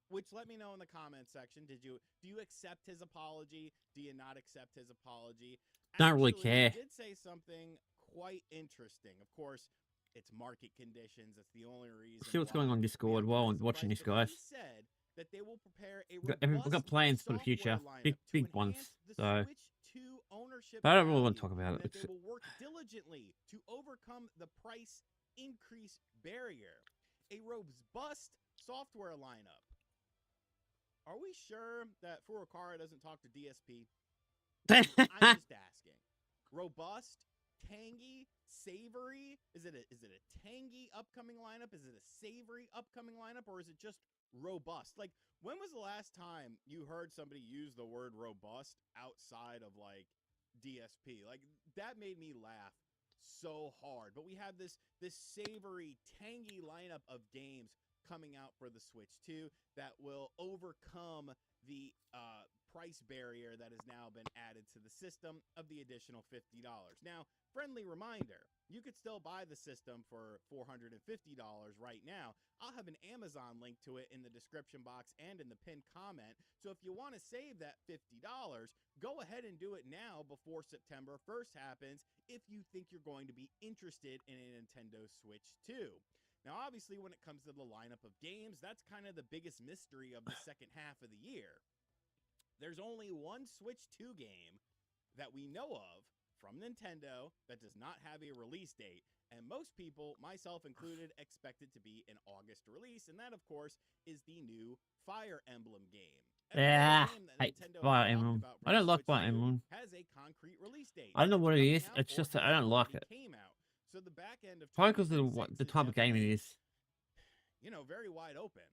which let me know in the comment section, do you accept his apology? Do you not accept his apology? Don't really Actually, care. he did say something quite interesting. Of course, it's market conditions. That's the only reason. See what's going on Discord while while I'm watching this, guys. He said that they will prepare a We've got plans for the future. Big ones. So Switch 2 ownership I don't really want to value, talk about and it. that they will work diligently to overcome the price increase barrier. A robust software lineup. Are we sure that Furukawa doesn't talk to DSP? I'm just asking. Robust, tangy, savory? Is it a tangy upcoming lineup? Is it a savory upcoming lineup? Or is it just robust? Like, when was the last time you heard somebody use the word robust outside of like DSP? Like, that made me laugh so hard. But we have this savory, tangy lineup of games coming out for the Switch 2 that will overcome the price barrier that has now been added to the system of the additional $50. Now, friendly reminder, you could still buy the system for $450 right now. I'll have an Amazon link to it in the description box and in the pinned comment. So if you want to save that $50, go ahead and do it now before September 1st happens if you think you're going to be interested in a Nintendo Switch 2. Now, obviously, when it comes to the lineup of games, that's kind of the biggest mystery of the second half of the year. There's only one Switch 2 game that we know of from Nintendo that does not have a release date. And most people, myself included, expect it to be an August release. And that, of course, is the new Fire Emblem game. Every Yeah, game that hate Nintendo Fire has talked Emblem. about for I the don't like Switch Fire 2 Emblem. has a concrete release date. I don't know what it is. Coming out It's for just that I has don't like already it. Came out. So the back end of Probably because of 2026 the is type of game it definitely, is. you know, very wide open.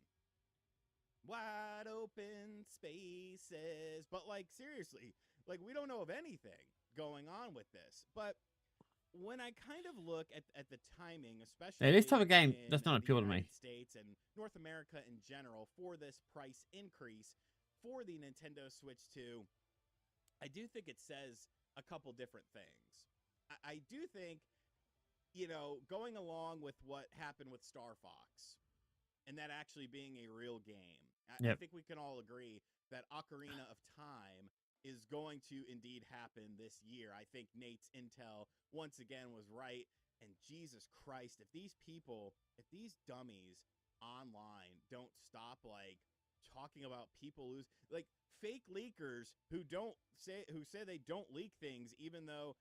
Wide open spaces. But, like, seriously, like, we don't know of anything going on with this. But when I kind of look at the timing, especially Yeah, this type of game in does not the appeal to me. United States and North America in general for this price increase for the Nintendo Switch 2, I do think it says a couple different things. I do think, you know, going along with what happened with Star Fox and that actually being a real game, I Yep. think we can all agree that Ocarina of Time is going to indeed happen this year. I think Nate's intel once again was right. And Jesus Christ, if these people, if these dummies online don't stop like talking about people like fake leakers who say they don't leak things, even though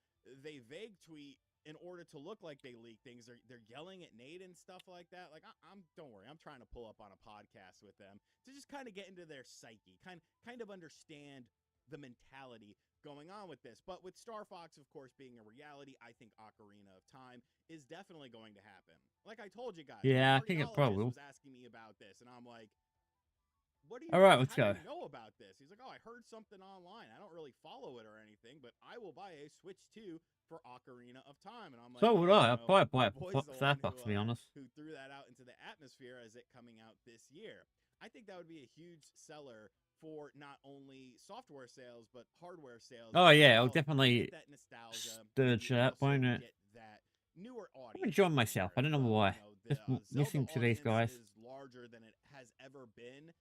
they vague tweet in order to look like they leak things. They're yelling at Nate and stuff like that. Like I'm don't worry, I'm trying to pull up on a podcast with them to just kind of get into their psyche, kind of understand the mentality going on with this. But with Star Fox, of course, being a reality, I think Ocarina of Time is definitely going to happen. Like I told you guys, Yeah, I my think it cardiologist probably will. was asking me about this, and I'm like, what do you? All right, let's how go. do you know about this? He's like, oh, I heard something online. I don't really follow it or anything, but I will buy a Switch 2 for Ocarina of Time. And I'm like, So would I. I'd probably buy my a boy's the Star one Fox, to be honest. who threw that out into the atmosphere as it coming out this year. I think that would be a huge seller for not only software sales but hardware sales. Oh as yeah, I'll well. definitely Get that nostalgia. stir and shit up, also won't it? get that newer audience. I'm enjoying in myself. there I don't as know well. why. You know, Just Zelda listening to these audience guys. is larger than it has ever been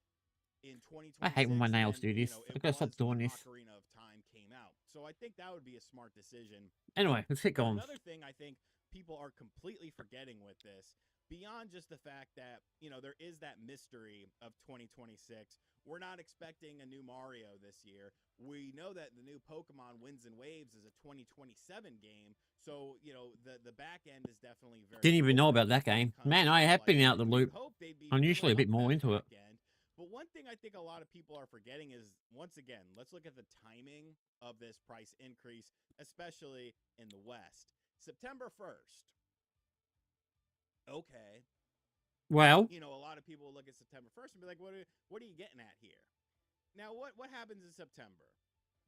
in 2026. I hate when my nails than, do this. You know, I it gotta stop was doing when this. Ocarina of Time came out. So I think that would be a smart decision. Anyway, let's get But going. another thing I think people are completely forgetting with this, beyond just the fact that, you know, there is that mystery of 2026. We're not expecting a new Mario this year. We know that the new Pokemon Winds and Waves is a 2027 game. So, you know, the back end is definitely very Didn't even know open about that when it game. comes Man, to I have like, been out the we would loop. hope they'd be I'm usually a filling bit up more that into it. back end. But one thing I think a lot of people are forgetting is, once again, let's look at the timing of this price increase, especially in the West. September 1st. Okay. Well, You know, a lot of people look at September 1st and be like, what are you getting at here? Now, what happens in September?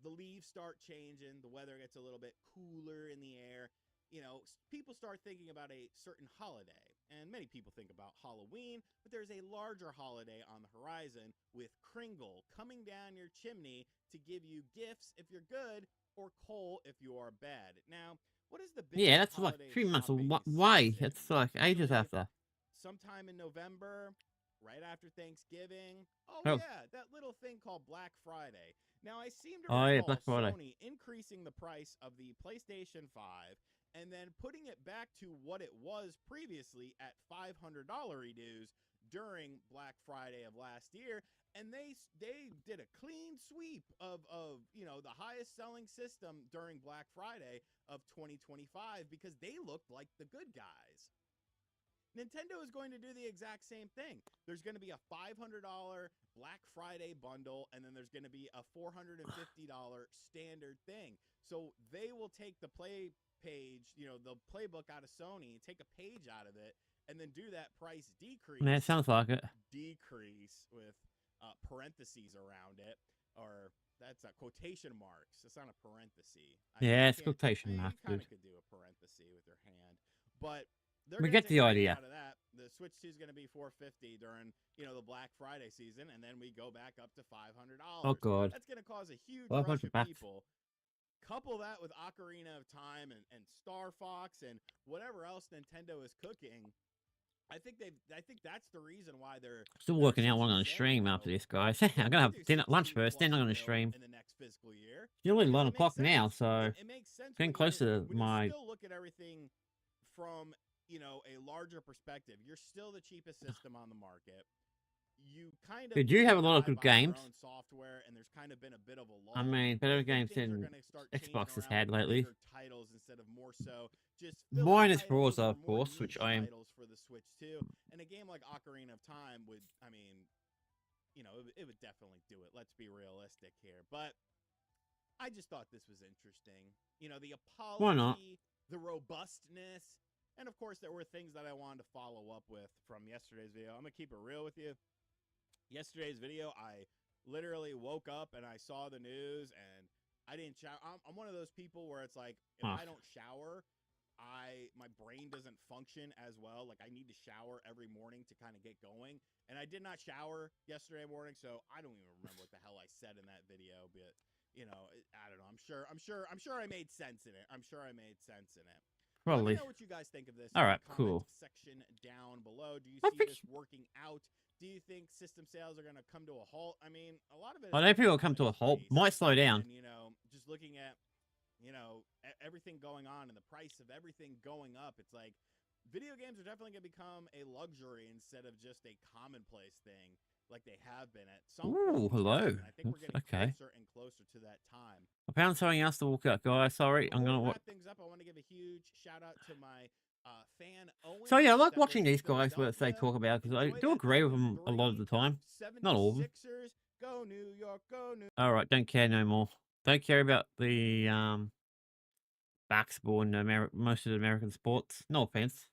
The leaves start changing. The weather gets a little bit cooler in the air. You know, people start thinking about a certain holiday. And many people think about Halloween, but there's a larger holiday on the horizon with Kringle coming down your chimney to give you gifts if you're good or coal if you are bad. Now, what is the biggest yeah, that's like holiday 3 months shopping away. season? It's like ages Usually after. sometime in November, right after Thanksgiving. Oh, Oh. yeah, that little thing called Black Friday. Now, I seem to Oh, yeah, recall Black Friday. Sony increasing the price of the PlayStation 5 and then putting it back to what it was previously at $500 reduce during Black Friday of last year. And they did a clean sweep of you know, the highest selling system during Black Friday of 2025 because they looked like the good guys. Nintendo is going to do the exact same thing. There's going to be a $500 Black Friday bundle, and then there's going to be a $450 standard thing. So they will take the play page, you know, the playbook out of Sony, take a page out of it, and then do that price decrease. Yeah, it sounds like it. Decrease with parentheses around it, or that's a quotation marks. It's not a parenthesis. Yeah, it's quotation marks, You kind dude. of could do a parenthesis with your hand, but We get the idea. out of that. The Switch 2 is going to be $450 during, you know, the Black Friday season, and then we go back up to $500. Oh god. That's going to cause a huge 500 rush of bucks. people. Couple that with Ocarina of Time and Star Fox and whatever else Nintendo is cooking. I think that's the reason why they're Still working they're out what I'm essentially gonna stream saying, after you know, this, guys. we're I'm gonna have do dinner, lunch 16 first, then I'm plus gonna mil stream. in the next fiscal year. It's only You know, 9 it makes o'clock now, sense. so It makes sense getting when close to when you my still look at everything from you know, a larger perspective, you're still the cheapest system on the market. You kind of They do have a lot of die good by your games. own software, and there's kind of been a bit of a lull. I mean, But I better do games think they're than going to start changing Xbox has around had with lately. bigger titles instead of more so just filler Minus titles Forza, or of more course, which niche I am. titles for the Switch too. And a game like Ocarina of Time would, I mean, you know, it would definitely do it. Let's be realistic here. But I just thought this was interesting. You know, the Why not? apology, the robustness, and of course there were things that I wanted to follow up with from yesterday's video. I'm going to keep it real with you. Yesterday's video, I literally woke up and I saw the news and I didn't shower. I'm one of those people where it's like, if I don't shower, my brain doesn't function as well. Like, I need to shower every morning to kind of get going. And I did not shower yesterday morning, so I don't even remember what the hell I said in that video. But you know, I don't know. I'm sure I made sense in it. I'm sure I made sense in it. Let Probably. me know what you guys think of this. All in right, the comment cool. section down below. Do you I see think- this working out? Do you think system sales are going to come to a halt? I mean, a lot of it. I don't think it'll come to a halt. Might slow down. And you know, just looking at, you know, everything going on and the price of everything going up, it's like video games are definitely going to become a luxury instead of just a commonplace thing like they have been at some point. Ooh, hello. And I think we're getting Okay. closer and closer to that time. I found something else to walk out, guys. Sorry, I'm Before gonna we watch. wrap things up, I want to give a huge shout out to my fan Owen. So yeah, I like that watching was these Go guys where they Delta. talk about because I Enjoy do that agree with number them a lot of the 3, time. Not all of them. 76ers. Go New York, go New. All right, don't care no more. Don't care about the basketball and most of the American sports. No offense.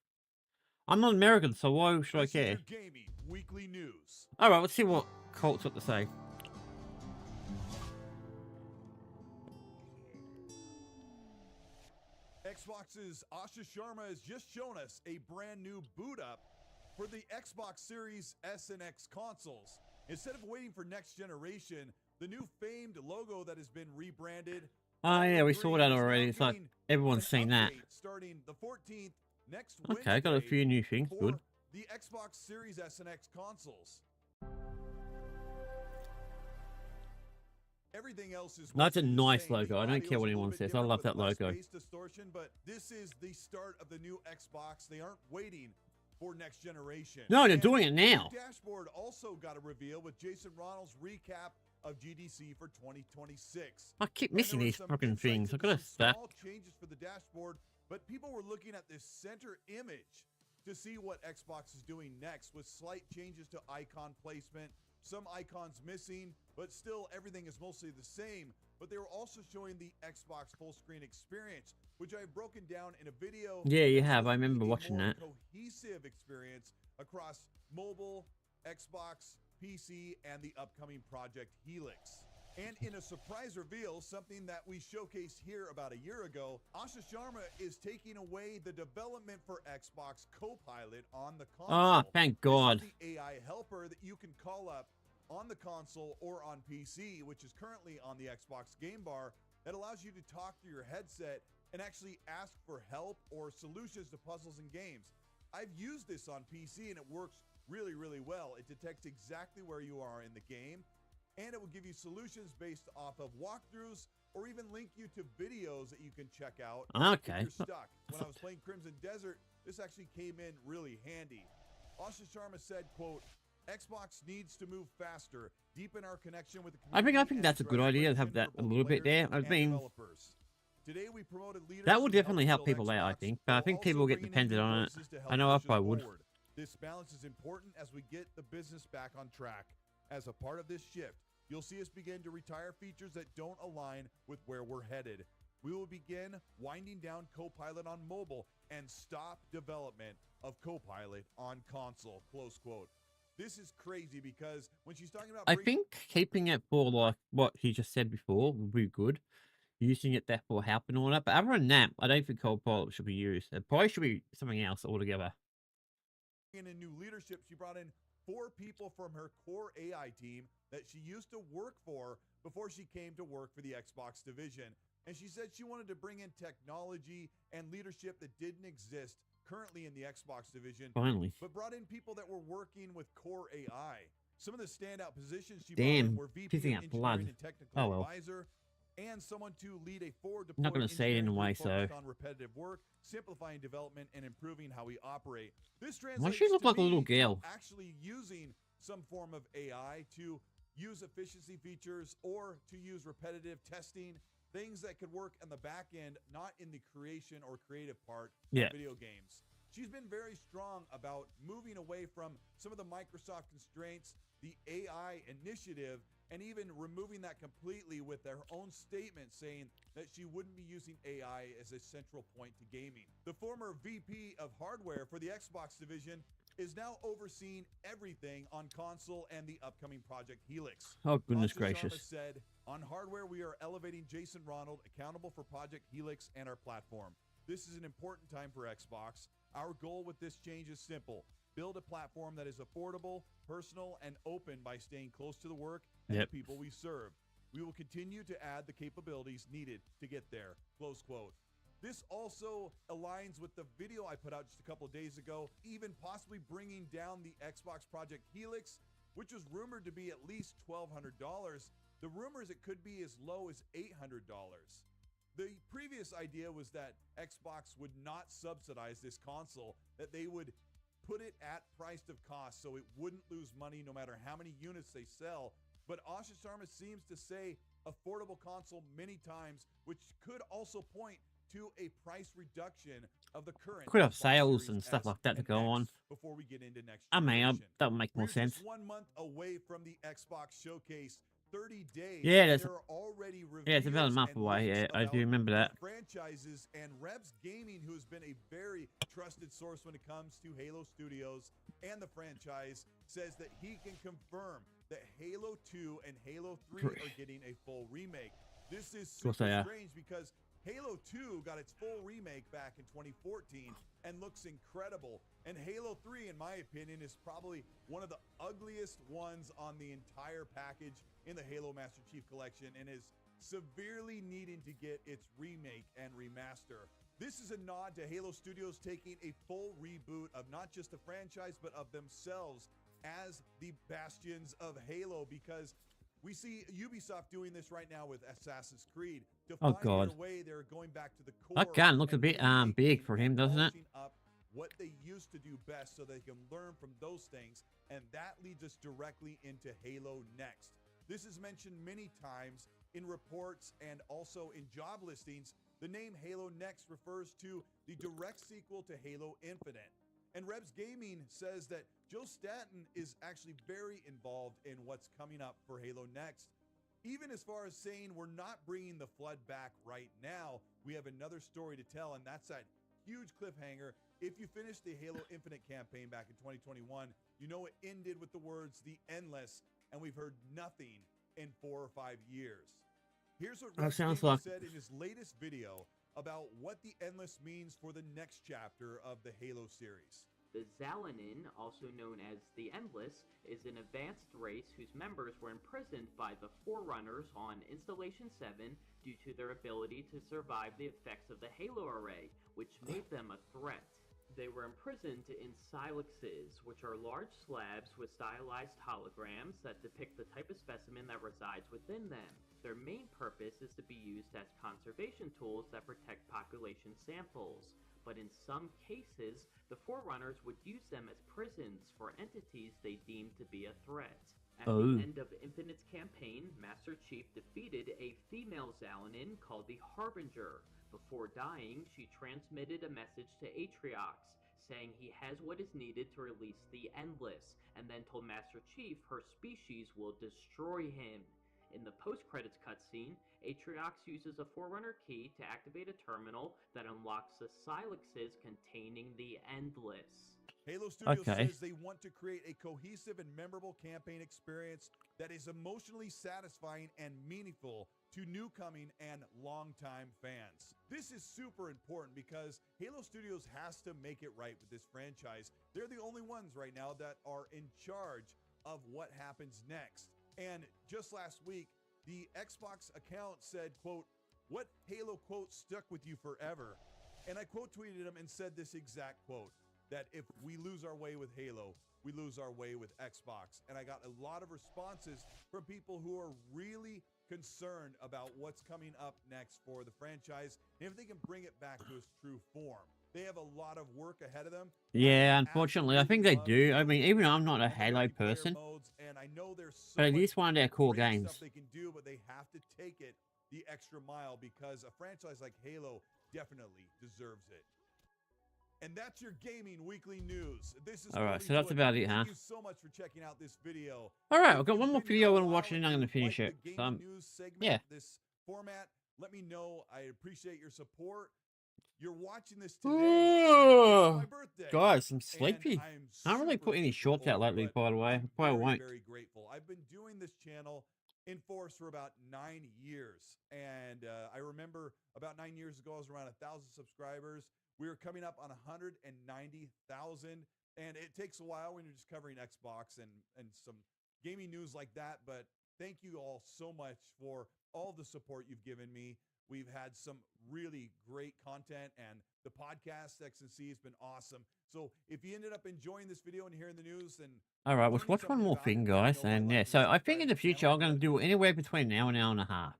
I'm not American, so why should I This is care? your gaming weekly news. All right, let's see what Colt's got to say. Xbox's Asha Sharma has just shown us a brand new boot up for the Xbox Series S and X consoles. Instead of waiting for next generation, the new famed logo that has been rebranded. Oh yeah, we Green saw that is now already. It's like getting everyone's an seen that. update starting the 14th next Okay, I got a Wednesday few new things. for Good. the Xbox Series S and X consoles. Everything else is That's a mostly the nice same. The logo. I don't audio's care what a little anyone bit says. I different love with that less logo. bass distortion, but this is the start of the new Xbox. They aren't waiting for next generation. No, they're And doing it now. the dashboard also got a reveal with Jason Ronald's recap of GDC for 2026. I keep And missing there were these some fucking insights things. I into gotta some stack. small changes for the dashboard, but people were looking at this center image to see what Xbox is doing next with slight changes to icon placement, some icons missing, but still everything is mostly the same. But they were also showing the Xbox full screen experience, which I've broken down in a video. Yeah, you that's have. I supposed to be remember a watching more that. cohesive experience across mobile, Xbox, PC, and the upcoming Project Helix. And in a surprise reveal, something that we showcased here about a year ago, Asha Sharma is taking away the development for Xbox Copilot on the console. Ah, thank God. This is the AI helper that you can call up on the console or on PC, which is currently on the Xbox Game Bar, that allows you to talk to your headset and actually ask for help or solutions to puzzles and games. I've used this on PC and it works really, really well. It detects exactly where you are in the game, and it will give you solutions based off of walkthroughs or even link you to videos that you can check out Okay. if you're stuck. When I was playing Crimson Desert, this actually came in really handy. Asha Sharma said, quote, Xbox needs to move faster, deepen our connection with the community. I think that's a good idea to have that a little bit there. I mean, Today we promoted leaders that will who definitely help build people out, I Xbox, think. But I while think also people get bringing in dependent new on it. voices to help I know I push us probably would. forward. This balance is important as we get the business back on track. As a part of this shift, you'll see us begin to retire features that don't align with where we're headed. We will begin winding down Copilot on mobile and stop development of Copilot on console, close quote. This is crazy because when she's talking about I think keeping it for like what he just said before would be good. Using it there for help and all that. But other than that, I don't think Copilot should be used. It probably should be something else altogether. in new leadership, she brought in 4 people from her core AI team that she used to work for before she came to work for the Xbox division. And she said she wanted to bring in technology and leadership that didn't exist currently in the Xbox division, Finally. but brought in people that were working with core AI. Some of the standout positions she brought in Damn, were VP of pissing out blood. Engineering and Technical Oh, well. Advisor, and someone to lead a forward I'm not deployed gonna say it in a engineering way, group so. focused on repetitive work, simplifying development, and improving how we operate. This Why translates she look to like a little me girl? actually using some form of AI to use efficiency features or to use repetitive testing, things that could work on the back end, not in the creation or creative part Yeah. of video games. She's been very strong about moving away from some of the Microsoft constraints, the AI initiative, and even removing that completely with their own statement saying that she wouldn't be using AI as a central point to gaming. The former VP of hardware for the Xbox division is now overseeing everything on console and the upcoming Project Helix. Oh, goodness Asha Sharma gracious. said, on hardware, we are elevating Jason Ronald accountable for Project Helix and our platform. This is an important time for Xbox. Our goal with this change is simple. Build a platform that is affordable, personal, and open by staying close to the work and Yep. the people we serve. We will continue to add the capabilities needed to get there. Close quote. This also aligns with the video I put out just a couple of days ago, even possibly bringing down the Xbox Project Helix, which was rumored to be at least $1,200. The rumors it could be as low as $800. The previous idea was that Xbox would not subsidize this console, that they would put it at price of cost so it wouldn't lose money no matter how many units they sell. But Asha Sharma seems to say affordable console many times, which could also point to a price reduction of the current Could have Xbox sales Series and stuff S like that to and go X on. before we get into next I mean, generation. that would make more We're sense. just 1 month away from the Xbox showcase. 30 days. Yeah, and that's there are already reviews yeah, it's about a month and away. leaks Yeah, I do about remember that. the franchises, and Rebs Gaming, who has been a very trusted source when it comes to Halo Studios and the franchise, says that he can confirm that Halo 2 and Halo 3 are getting a full remake. This is course super they are. strange because Halo 2 got its full remake back in 2014 and looks incredible. And Halo 3, in my opinion, is probably one of the ugliest ones on the entire package in the Halo Master Chief Collection and is severely needing to get its remake and remaster. This is a nod to Halo Studios taking a full reboot of not just the franchise, but of themselves as the bastions of Halo, because we see Ubisoft doing this right now with Assassin's Creed. To Oh, find God. their way, they're going back to the core. That gun looks a and bit remaking big for him, and doesn't it? polishing up what they used to do best so they can learn from those things, and that leads us directly into Halo Next. This is mentioned many times in reports and also in job listings. The name Halo Next refers to the direct sequel to Halo Infinite. And Rebs Gaming says that Joe Staten is actually very involved in what's coming up for Halo Next. Even as far as saying we're not bringing the flood back right now, we have another story to tell, and that's that huge cliffhanger. If you finished the Halo Infinite campaign back in 2021, you know it ended with the words "The Endless," and we've heard nothing in 4 or 5 years. Here's what Rebs sounds Gaming like- said in his latest video about what the Endless means for the next chapter of the Halo series. The Zalanin, also known as the Endless, is an advanced race whose members were imprisoned by the Forerunners on Installation 7 due to their ability to survive the effects of the Halo array, which made them a threat. They were imprisoned in silexes, which are large slabs with stylized holograms that depict the type of specimen that resides within them. Their main purpose is to be used as conservation tools that protect population samples, but in some cases, the Forerunners would use them as prisons for entities they deemed to be a threat. At Oh. the end of Infinite's campaign, Master Chief defeated a female Zalanin called the Harbinger. Before dying, she transmitted a message to Atriox, saying he has what is needed to release the Endless, and then told Master Chief her species will destroy him. In the post-credits cutscene, Atriox uses a Forerunner key to activate a terminal that unlocks the silexes containing the Endless. Halo Studios Okay. says they want to create a cohesive and memorable campaign experience that is emotionally satisfying and meaningful to newcoming and longtime fans. This is super important because Halo Studios has to make it right with this franchise. They're the only ones right now that are in charge of what happens next. And just last week, the Xbox account said, quote, "What Halo quote stuck with you forever?" And I quote tweeted him and said this exact quote, that if we lose our way with Halo, we lose our way with Xbox. And I got a lot of responses from people who are really concerned about what's coming up next for the franchise and if they can bring it back to its true form. They have a lot of work ahead of them. Yeah, unfortunately, I think they do. I mean, even though I'm not a Halo person, Modes, and I know there's so but it much is one of their core great games. stuff they can do, but they have to take it the extra mile because a franchise like Halo definitely deserves it. And that's your gaming weekly news. This is All right, Cody so that's Wood. about it, huh? Thank you so much for checking out this video. All right, If I've got you've one more been video here I a want to while watch, and I'm and going to you finish like it. the So, gaming news segment, yeah. this format, let me know. I appreciate your support. You're watching this today. It's my birthday. Guys, I'm And sleepy. I'm I haven't really put any shorts out old, lately, but by the way. I'm Probably very, won't. very grateful. I've been doing this channel in force for about 9 years. And I remember about 9 years ago, I was around 1,000 subscribers. We were coming up on 190,000. And it takes a while when you're just covering Xbox and some gaming news like that. But thank you all so much for all the support you've given me. We've had some really great content, and the podcast XNC has been awesome. So if you ended up enjoying this video and hearing the news, then All right, let's learning watch one something more about it, thing, let me guys. know by And yeah, liking so and I think in subscribing the to future, channel, I'm going to but do anywhere between an hour and a half.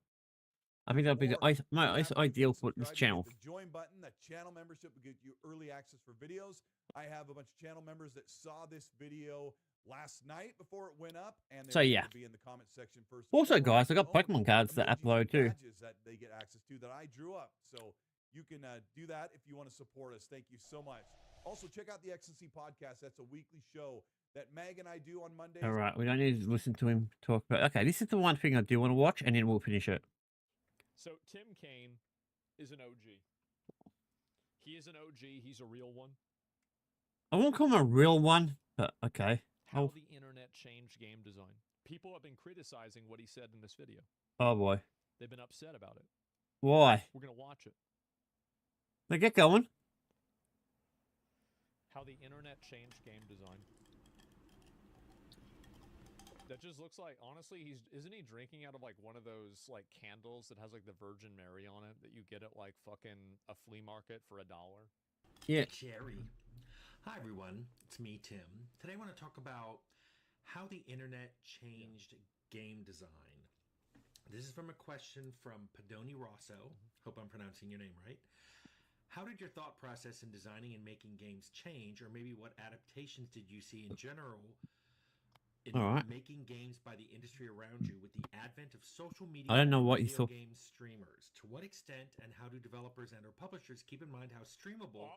I think that'll be the or most tap like ideal and for this subscribe. You channel. hit the join button. That channel membership will get you early access for videos. I have a bunch of channel members that saw this video last night before it went up, and So, they're yeah. able to be in the comment section first. to Also, follow guys, I their got own Pokemon cards that emojis and upload too. badges that they get access to that I drew up. So you can do that if you want to support us. Thank you so much. Also, check out the XNC podcast. That's a weekly show that Meg and I do on Mondays. All right, we don't need to listen to him talk about. Okay, this is the one thing I do want to watch, and then we'll finish it. So Tim Kaine is an OG. He is an OG. He's a real one. I won't call him a real one, but okay. How the internet changed game design. People have been criticizing what he said in this video. Oh boy, They've been upset about it. why? We're going to watch it. Now get going. How the internet changed game design. That just looks like, honestly, isn't he drinking out of like one of those like candles that has like the Virgin Mary on it that you get at like fucking a flea market for $1? Yeah. Jerry. Hi everyone, it's me, Tim. Today I want to talk about how the internet changed game design. This is from a question from Padoni Rosso. Hope I'm pronouncing your name right. How did your thought process in designing and making games change, or maybe what adaptations did you see in general in making games by the industry around you with the advent of social media I don't know and what you video saw. game streamers? To what extent and how do developers and or publishers keep in mind how streamable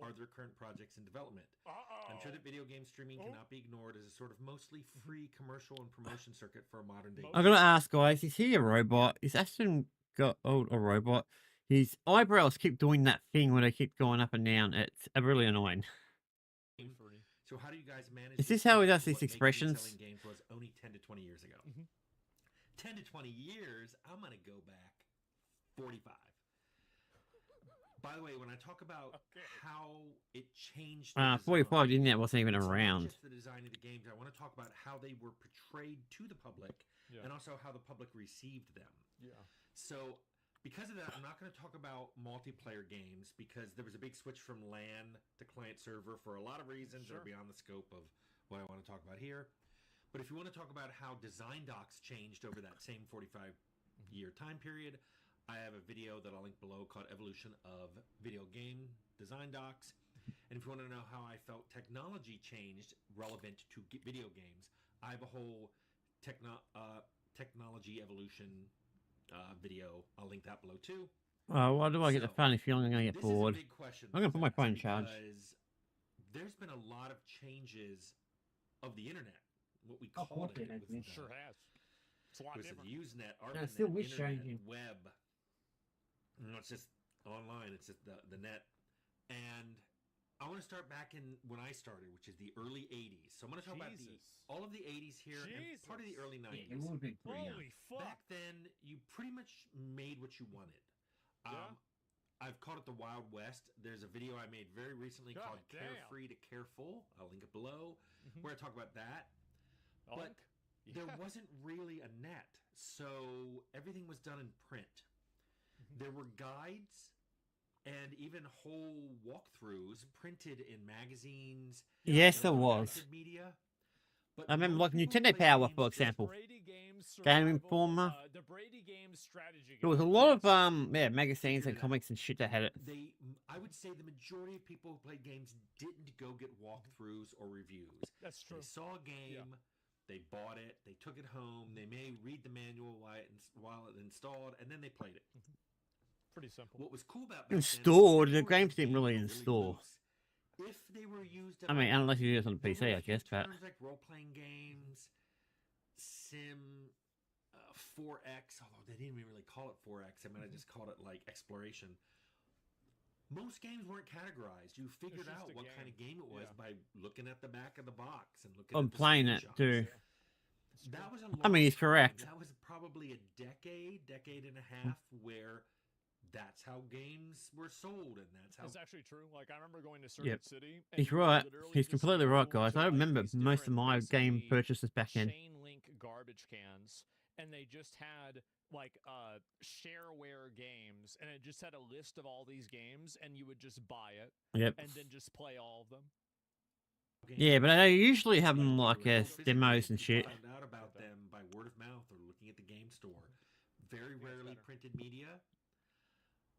are their current projects in development? I'm sure that video game streaming cannot be ignored as a sort of mostly free commercial and promotion circuit for a modern day. I'm gonna ask, guys. Is he a robot? Is Ashton got a robot? His eyebrows keep doing that thing where they keep going up and down. It's really annoying. So how do you guys manage? Is this how he does what these making and expressions? selling games was only 10 to 20 years ago. 10 to 20 years, I'm gonna go back 45. By the way, when I talk about how it changed, 45 didn't that wasn't even it's not around. just the design of the games. I want to talk about how they were portrayed to the public, and also how the public received them. So because of that, I'm not going to talk about multiplayer games because there was a big switch from LAN to client server for a lot of reasons that are beyond the scope of what I want to talk about here. But if you want to talk about how design docs changed over that same 45-year time period, I have a video that I'll link below called Evolution of Video Game Design Docs. And if you want to know how I felt technology changed relevant to video games, I have a whole technology evolution video. I'll link that below too. Why do I get the funny feeling I'm going to get bored? This is a big question. I'm going to put my phone in charge. Because there's been a lot of changes of the internet. What we call it. Sure has. It's a lot was different. the Usenet, I ARPANET, still wish internet, changing. web. You know, it's just online. It's just the net. And I want to start back in when I started, which is the early 80s. So I'm going to talk about all of the 80s here and part of the early 90s. It would be pretty Holy fuck. Back then, you pretty much made what you wanted. I've called it the Wild West. There's a video I made very recently called Carefree to Careful. I'll link it below, where I talk about that. But there wasn't really a net, so everything was done in print. There were guides and even whole walkthroughs printed in magazines. Yes, and there other was. printed media. But I remember, most like, people who Nintendo play Power, games for just example. Brady Games Game Survival, Informer. the Brady Games strategy There was a guide. lot Yes. of, magazines Figured and it comics and shit that had it. I would say the majority of people who played games didn't go get walkthroughs or reviews. That's true. They saw a game, they bought it, they took it home, they may read the manual while it installed, and then they played it. Pretty simple. What was cool about back Installed, then, the games didn't really were install. loose. If they were used at I mean, all, unless you do it on the there PC, were I a few guess, but... terms like role-playing games, sim, 4X, although they didn't even really call it 4X. I mean, I just called it, like, exploration. Most games weren't categorized. You figured out what kind of game it was by looking at the back of the box and looking at the playing it, too. That was a I mean, he's long time. correct. That was probably a decade and a half where that's how games were sold, and that's how... It's actually true. Like, I remember going to Circuit City. And He's right. He's completely right, guys. to, I like, remember these most of my different, game basically, purchases back then. chain link garbage cans, and they just had like shareware games, and it just had a list of all these games, and you would just buy it, and then just play all of them. Yeah, but I usually have them like as demos and shit. Found out about them by word of mouth or looking at the game store. Very rarely printed media.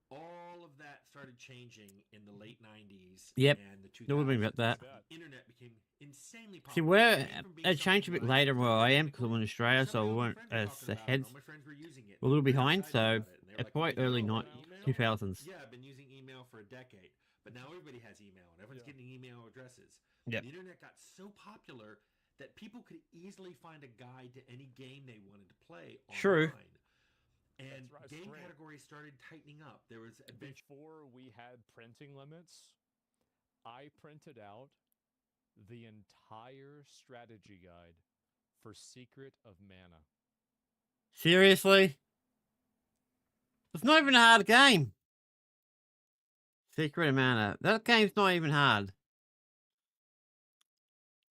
All of that started changing in the late 90s and the 2000s. Don't worry about that. The internet became insanely popular. See, where it changed a bit later where I am because I'm in Australia, so I weren't as ahead. A little behind, so it's quite early 2000s. Yeah, I've been using email for a decade, but now everybody has email and everyone's getting email addresses. Yep. The internet got so popular that people could easily find a guide to any game they wanted to play online. True. And game categories started tightening up. There was before we had printing limits, I printed out the entire strategy guide for Secret of Mana. Seriously? It's not even a hard game. Secret of Mana. That game's not even hard.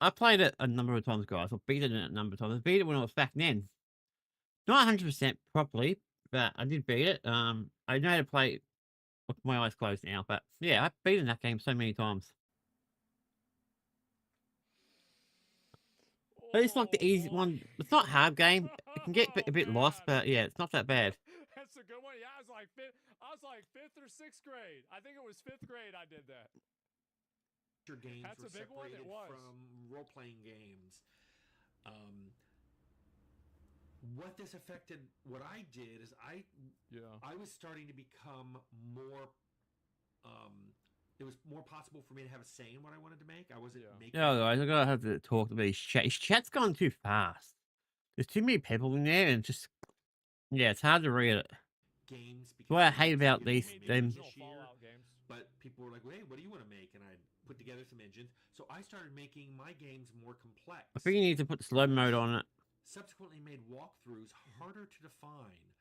I played it a number of times, guys. I beat it a number of times. I beat it when I was back then. Not 100% properly, but I did beat it. I know how to play it with my eyes closed now, but yeah, I've beaten that game so many times. But it's like the easy one. It's not a hard game. It can get a bit lost, but yeah, it's not that bad. That's a good one. Yeah, I was like fifth or sixth grade. I think it was fifth grade I did that. Games That's were a big one. separated It was. from role-playing games. What this affected, what I did is I was starting to become more. It was more possible for me to have a say in what I wanted to make. I wasn't making. Yeah, guys, I'm gonna have to talk to his chat. His chat's gone too fast. There's too many people in there, and just it's hard to read it. Games. What I hate about these them. But people were like, "Hey, what do you want to make?" And I put together some engines. So I started making my games more complex. I think you need to put slow mode on it. Subsequently made walkthroughs harder to define.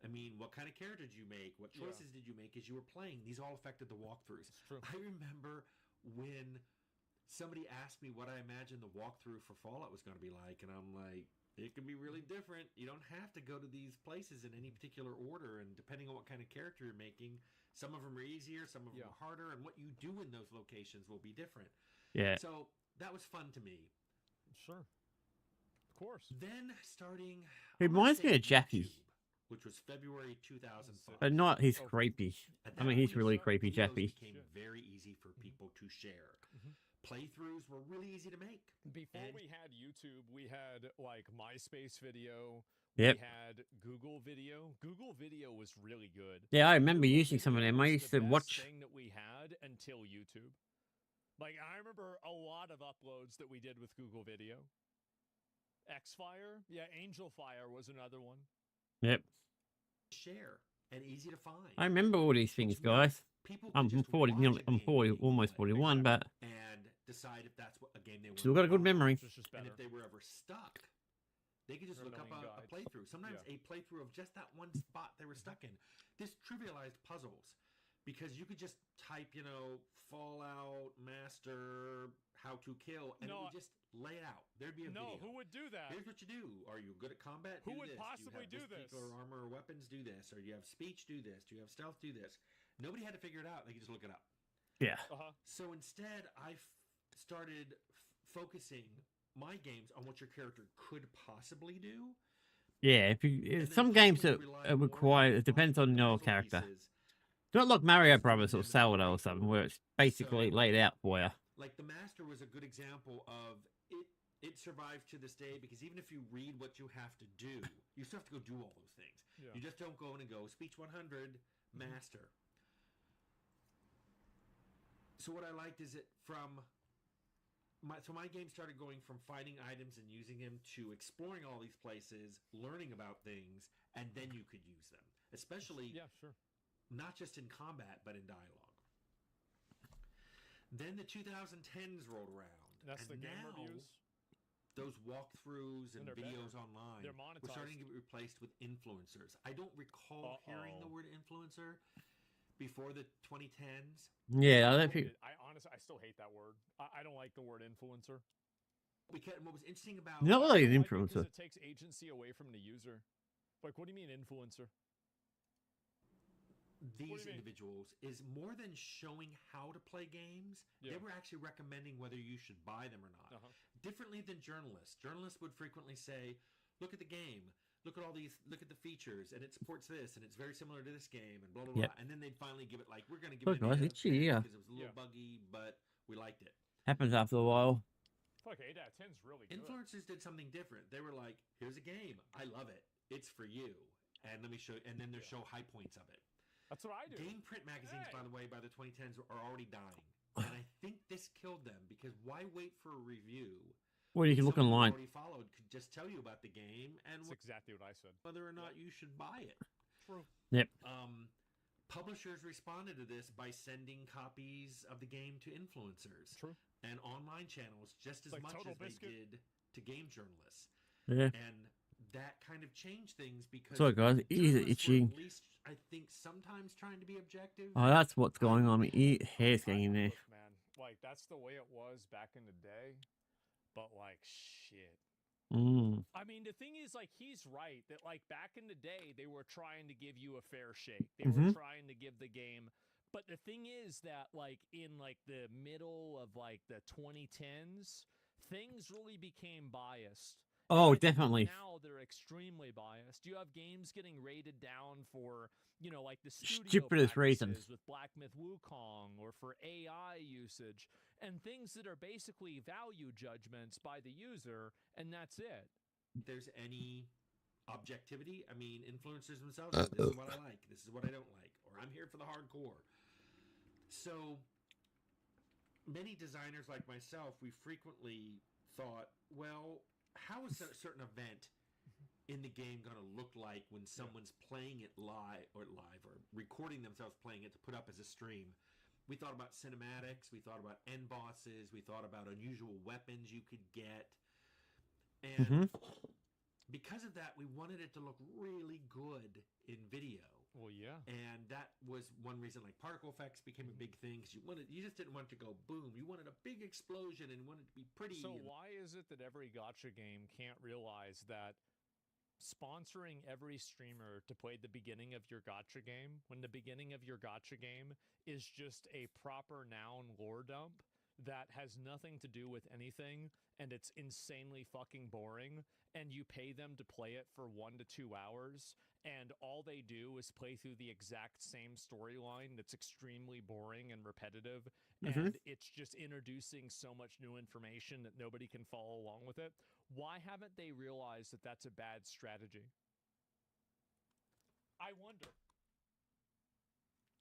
I mean, what kind of character did you make? What choices did you make as you were playing? These all affected the walkthroughs. I remember when somebody asked me what I imagined the walkthrough for Fallout was going to be like, and I'm like, it can be really different. You don't have to go to these places in any particular order, and depending on what kind of character you're making, some of them are easier, some of them are harder, and what you do in those locations will be different. Yeah. So that was fun to me. Sure. Of course. Then starting... It reminds me of Jackie. Which was February 2005. But not he's creepy. I mean, he's really creepy, Jackie. Became very easy for people to share. Playthroughs were really easy to make. Before we had YouTube, we had like MySpace video. Yep. We had Google video. Google video was really good. Yeah, I remember using some of them. I used to watch. Thing that we had until YouTube. Like I remember a lot of uploads that we did with Google Video. Xfire, Angel Fire was another one. Yep. Share and easy to find. I remember all these things, guys. I'm 40, almost 41, but and decide if that's what a game they want. Still got a good memory. And if they were ever stuck, they could just look up a playthrough. Sometimes a playthrough of just that one spot they were stuck in. This trivialized puzzles because you could just type, Fallout Master How to Kill, and it would just lay it out. There'd be a video. No, who would do that? Here's what you do. Are you good at combat? Who do would this. possibly do you have do this? Particular armor or weapons? Do this. Or do you have speech? Do this. Do you have stealth? Do this. Nobody had to figure it out. They could just look it up. Yeah. So instead, I started focusing my games on what your character could possibly do. Yeah, some games that require, it depends on your character. Not like Mario Brothers or Zelda or something, where it's basically laid out for you. Like the Master was a good example of it. It survives to this day because even if you read what you have to do, you still have to go do all those things. Yeah. You just don't go in and go speech 100 Master. So what I liked is it my game started going from finding items and using them to exploring all these places, learning about things, and then you could use them. Especially, not just in combat, but in dialogue. Then the 2010s rolled around. That's the game reviews? Those walkthroughs and videos online They're monetized. were starting to get replaced with influencers. I don't recall hearing the word influencer before the 2010s. Yeah, I honestly, I still hate that word. I don't like the word influencer. Because what was interesting about not really an influencer. Because it takes agency away from the user. Like, what do you mean influencer? These individuals is more than showing how to play games. They were actually recommending whether you should buy them or not. Differently than journalists. Journalists would frequently say, look at the game. Look at all these, look at the features, and it supports this, and it's very similar to this game, and blah, blah, blah. And then they'd finally give it like, we're going to give it an 8 out of 10 because it was a little buggy, but we liked it. Happens after a while. Fuck, 8 out of 10 is really good. Influencers did something different. They were like, here's a game. I love it. It's for you. And let me show, and then they show high points of it. That's what I do. Game print magazines, by the way, by the 2010s are already dying. And I think this killed them because why wait for a review? Well, you can look online. Already followed could just tell you about the game and that's exactly what I said. Whether or not you should buy it. True. Yep. Publishers responded to this by sending copies of the game to influencers. True. And online channels just as much as they did to game journalists. Yeah. And that kind of changed things because sorry guys, ears are itching. At least I think sometimes trying to be objective. Oh, that's what's going on. My hair's getting in there. Look, man, like that's the way it was back in the day. But like shit. I mean, the thing is, like, he's right that like back in the day they were trying to give you a fair shake. They were trying to give the game. But the thing is that like in like the middle of like the 2010s, things really became biased. Oh, definitely. Now they're extremely biased. You have games getting rated down for, you know, like the stupidest reasons with Black Myth Wukong or for AI usage and things that are basically value judgments by the user, and that's it. If there's any objectivity, I mean, influencers themselves say, this is what I like, this is what I don't like, or I'm here for the hardcore. So many designers like myself, we frequently thought, well, how is a certain event in the game going to look like when someone's playing it live or recording themselves playing it to put up as a stream? We thought about cinematics, we thought about end bosses, we thought about unusual weapons you could get. And because of that, we wanted it to look really good in video. Well, yeah. And that was one reason, like, particle effects became a big thing, because you just didn't want it to go boom. You wanted a big explosion and wanted it to be pretty. So why is it that every gacha game can't realize that sponsoring every streamer to play the beginning of your gacha game, when the beginning of your gacha game is just a proper noun lore dump that has nothing to do with anything, and it's insanely fucking boring, and you pay them to play it for 1 to 2 hours, and all they do is play through the exact same storyline that's extremely boring and repetitive, and it's just introducing so much new information that nobody can follow along with it. Why haven't they realized that that's a bad strategy? I wonder.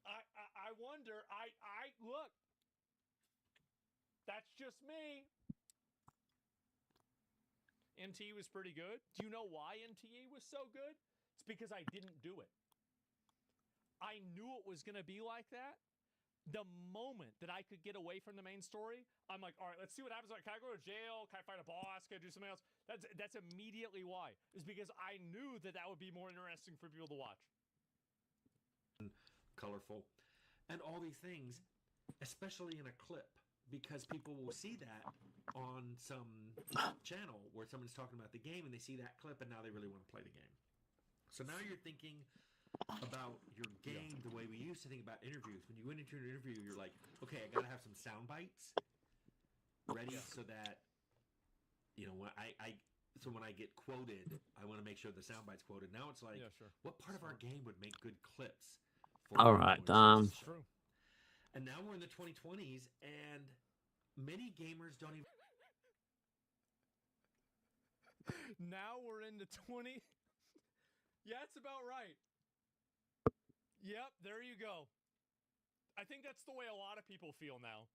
I wonder. Look. That's just me. NTE was pretty good. Do you know why NTE was so good? It's because I didn't do it. I knew it was going to be like that. The moment that I could get away from the main story, I'm like, all right, let's see what happens. Can I go to jail? Can I fight a boss? Can I do something else? That's immediately why. Is because I knew that would be more interesting for people to watch. Colorful. And all these things, especially in a clip, because people will see that on some channel where someone's talking about the game and they see that clip and now they really want to play the game. So now you're thinking about your game the way we used to think about interviews. When you went into an interview, you're like, okay, I got to have some sound bites ready so that, when when I get quoted, I want to make sure the sound bite's quoted. Now it's like, what part of our game would make good clips for All right. influencers? True. And now we're in the 2020s, and many gamers don't even. Now we're in the 20. Yeah, it's about right. Yep, there you go. I think that's the way a lot of people feel now.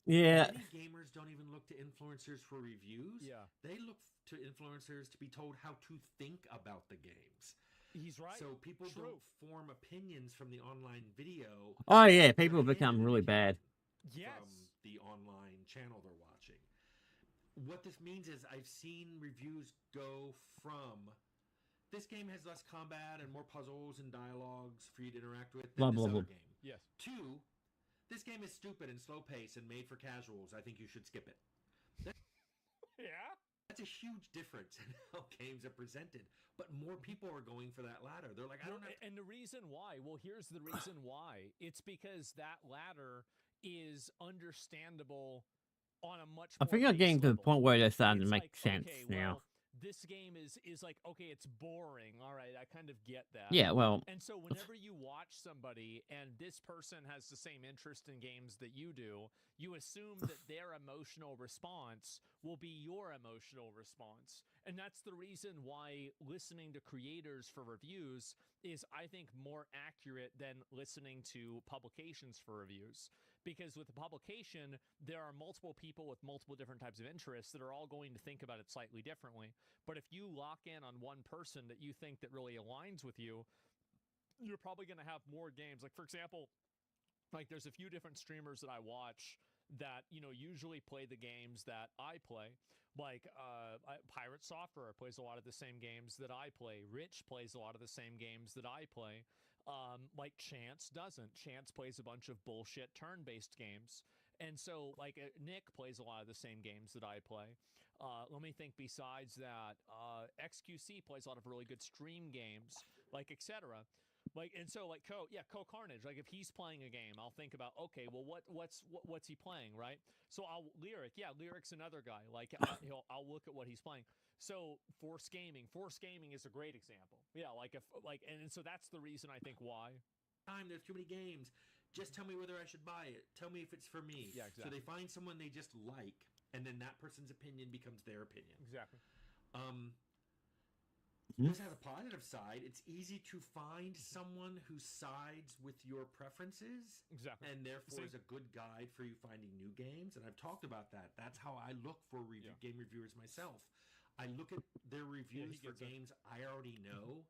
Yeah. Many gamers don't even look to influencers for reviews. Yeah. They look to influencers to be told how to think about the games. He's right. So people don't form opinions from the online video. Oh, yeah. People become really bad. From the online channel they're watching. What this means is I've seen reviews go from this game has less combat and more puzzles and dialogues for you to interact with than this other game. Yes. To, this game is stupid and slow paced and made for casuals. I think you should skip it. Yeah. That's a huge difference in how games are presented. But more people are going for that ladder. They're like, I don't know. And the reason why, here's the reason why. It's because that ladder is understandable on a much more I think I'm getting to the point where they're starting to make sense now. This game is like, okay, it's boring. All right, I kind of get that. Yeah, well. And so whenever you watch somebody and this person has the same interest in games that you do, you assume that their emotional response will be your emotional response. And that's the reason why listening to creators for reviews is, I think, more accurate than listening to publications for reviews. Because with a publication, there are multiple people with multiple different types of interests that are all going to think about it slightly differently. But if you lock in on one person that you think that really aligns with you, you're probably going to have more games. Like, for example, like there's a few different streamers that I watch that, usually play the games that I play. Like Pirate Software plays a lot of the same games that I play. Rich plays a lot of the same games that I play. Like Chance doesn't. Chance plays a bunch of bullshit turn-based games. And so, like, Nick plays a lot of the same games that I play. Let me think besides that. XQC plays a lot of really good stream games, like, etc. Like, and so, like, Co Carnage, like, if he's playing a game, I'll think about, okay, well, what's he playing, right? So Lyric's another guy. Like, I'll look at what he's playing. So Force Gaming is a great example. Yeah, and so that's the reason I think why. There's too many games. Just tell me whether I should buy it. Tell me if it's for me. Yeah, exactly. So they find someone they just like, and then that person's opinion becomes their opinion. Exactly. This has a positive side. It's easy to find someone who sides with your preferences. Exactly. And therefore is a good guide for you finding new games. And I've talked about that. That's how I look for game reviewers myself. I look at their reviews for games I already know.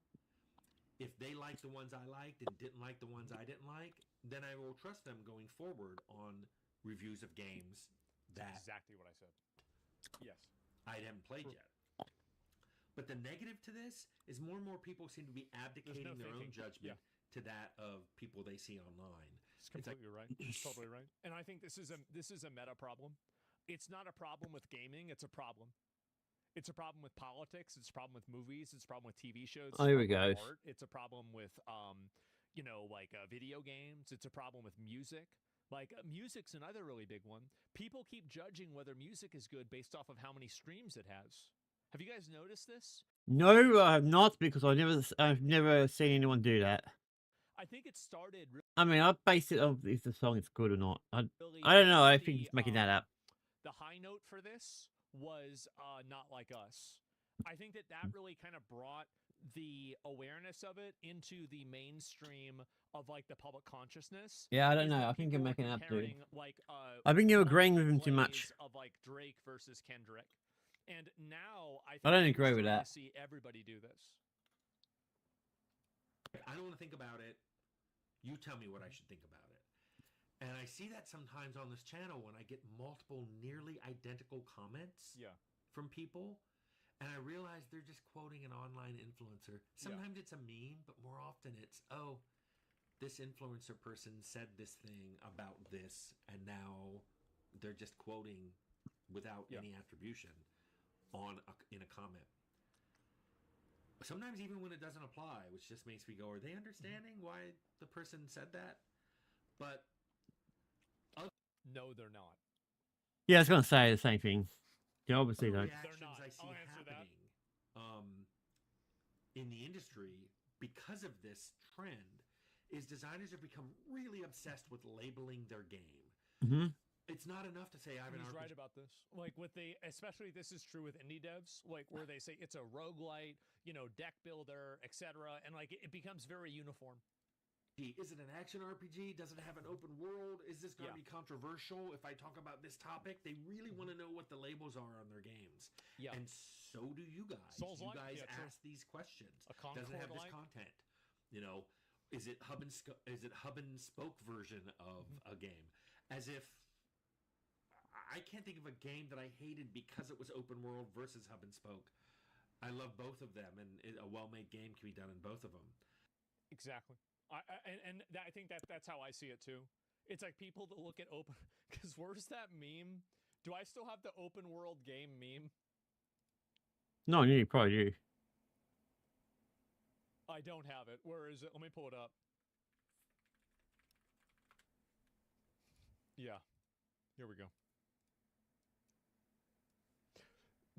If they like the ones I liked and didn't like the ones I didn't like, then I will trust them going forward on reviews of games that... That's exactly what I said. Yes. I haven't played yet. But the negative to this is more and more people seem to be abdicating their own judgment to that of people they see online. It's completely right. It's totally right. And I think this is a meta problem. It's not a problem with gaming. It's a problem. It's a problem with politics. It's a problem with movies. It's a problem with TV shows. Oh, here we go. It's a problem with, video games. It's a problem with music. Like, music's another really big one. People keep judging whether music is good based off of how many streams it has. Have you guys noticed this? No, I have not, because I've never seen anyone do that. I think it started... I mean, I base it on if the song is good or not. I don't know. I think he's making that up. The high note for this was Not Like Us. I think that really kind of brought the awareness of it into the mainstream of, like, the public consciousness. Yeah, I don't know. I think you're making it up, dude. Like, I think you're agreeing with him too much. Of, like, Drake versus Kendrick. And now I don't agree with that. See everybody do this. I don't want to think about it. You tell me what I should think about it. And I see that sometimes on this channel when I get multiple nearly identical comments from people. And I realize they're just quoting an online influencer. Sometimes it's a meme, but more often it's, oh, this influencer person said this thing about this, and now they're just quoting without any attribution in a comment. Sometimes even when it doesn't apply, which just makes me go, are they understanding why the person said that? But No, they're not. Yeah, I was going to say the same thing. They obviously other don't. reactions I see happening in the industry because of this trend is designers have become really obsessed with labeling their game. Mm-hmm. It's not enough to say I have an He's RPG. right about this. Like with especially this is true with indie devs, like where they say it's a roguelite, deck builder, etc. And like it becomes very uniform. Is it an action RPG? Does it have an open world? Is this going to be controversial if I talk about this topic? They really want to know what the labels are on their games. Yeah. And so do you guys. You guys ask these questions. Does it have this content? Is it hub and spoke version of a game? As if I can't think of a game that I hated because it was open world versus hub and spoke. I love both of them, and a well-made game can be done in both of them. Exactly. I think that's how I see it too. It's like people that look at open, because where's that meme? Do I still have the open world game meme? No, you probably do. I don't have it. Where is it? Let me pull it up. Yeah. Here we go.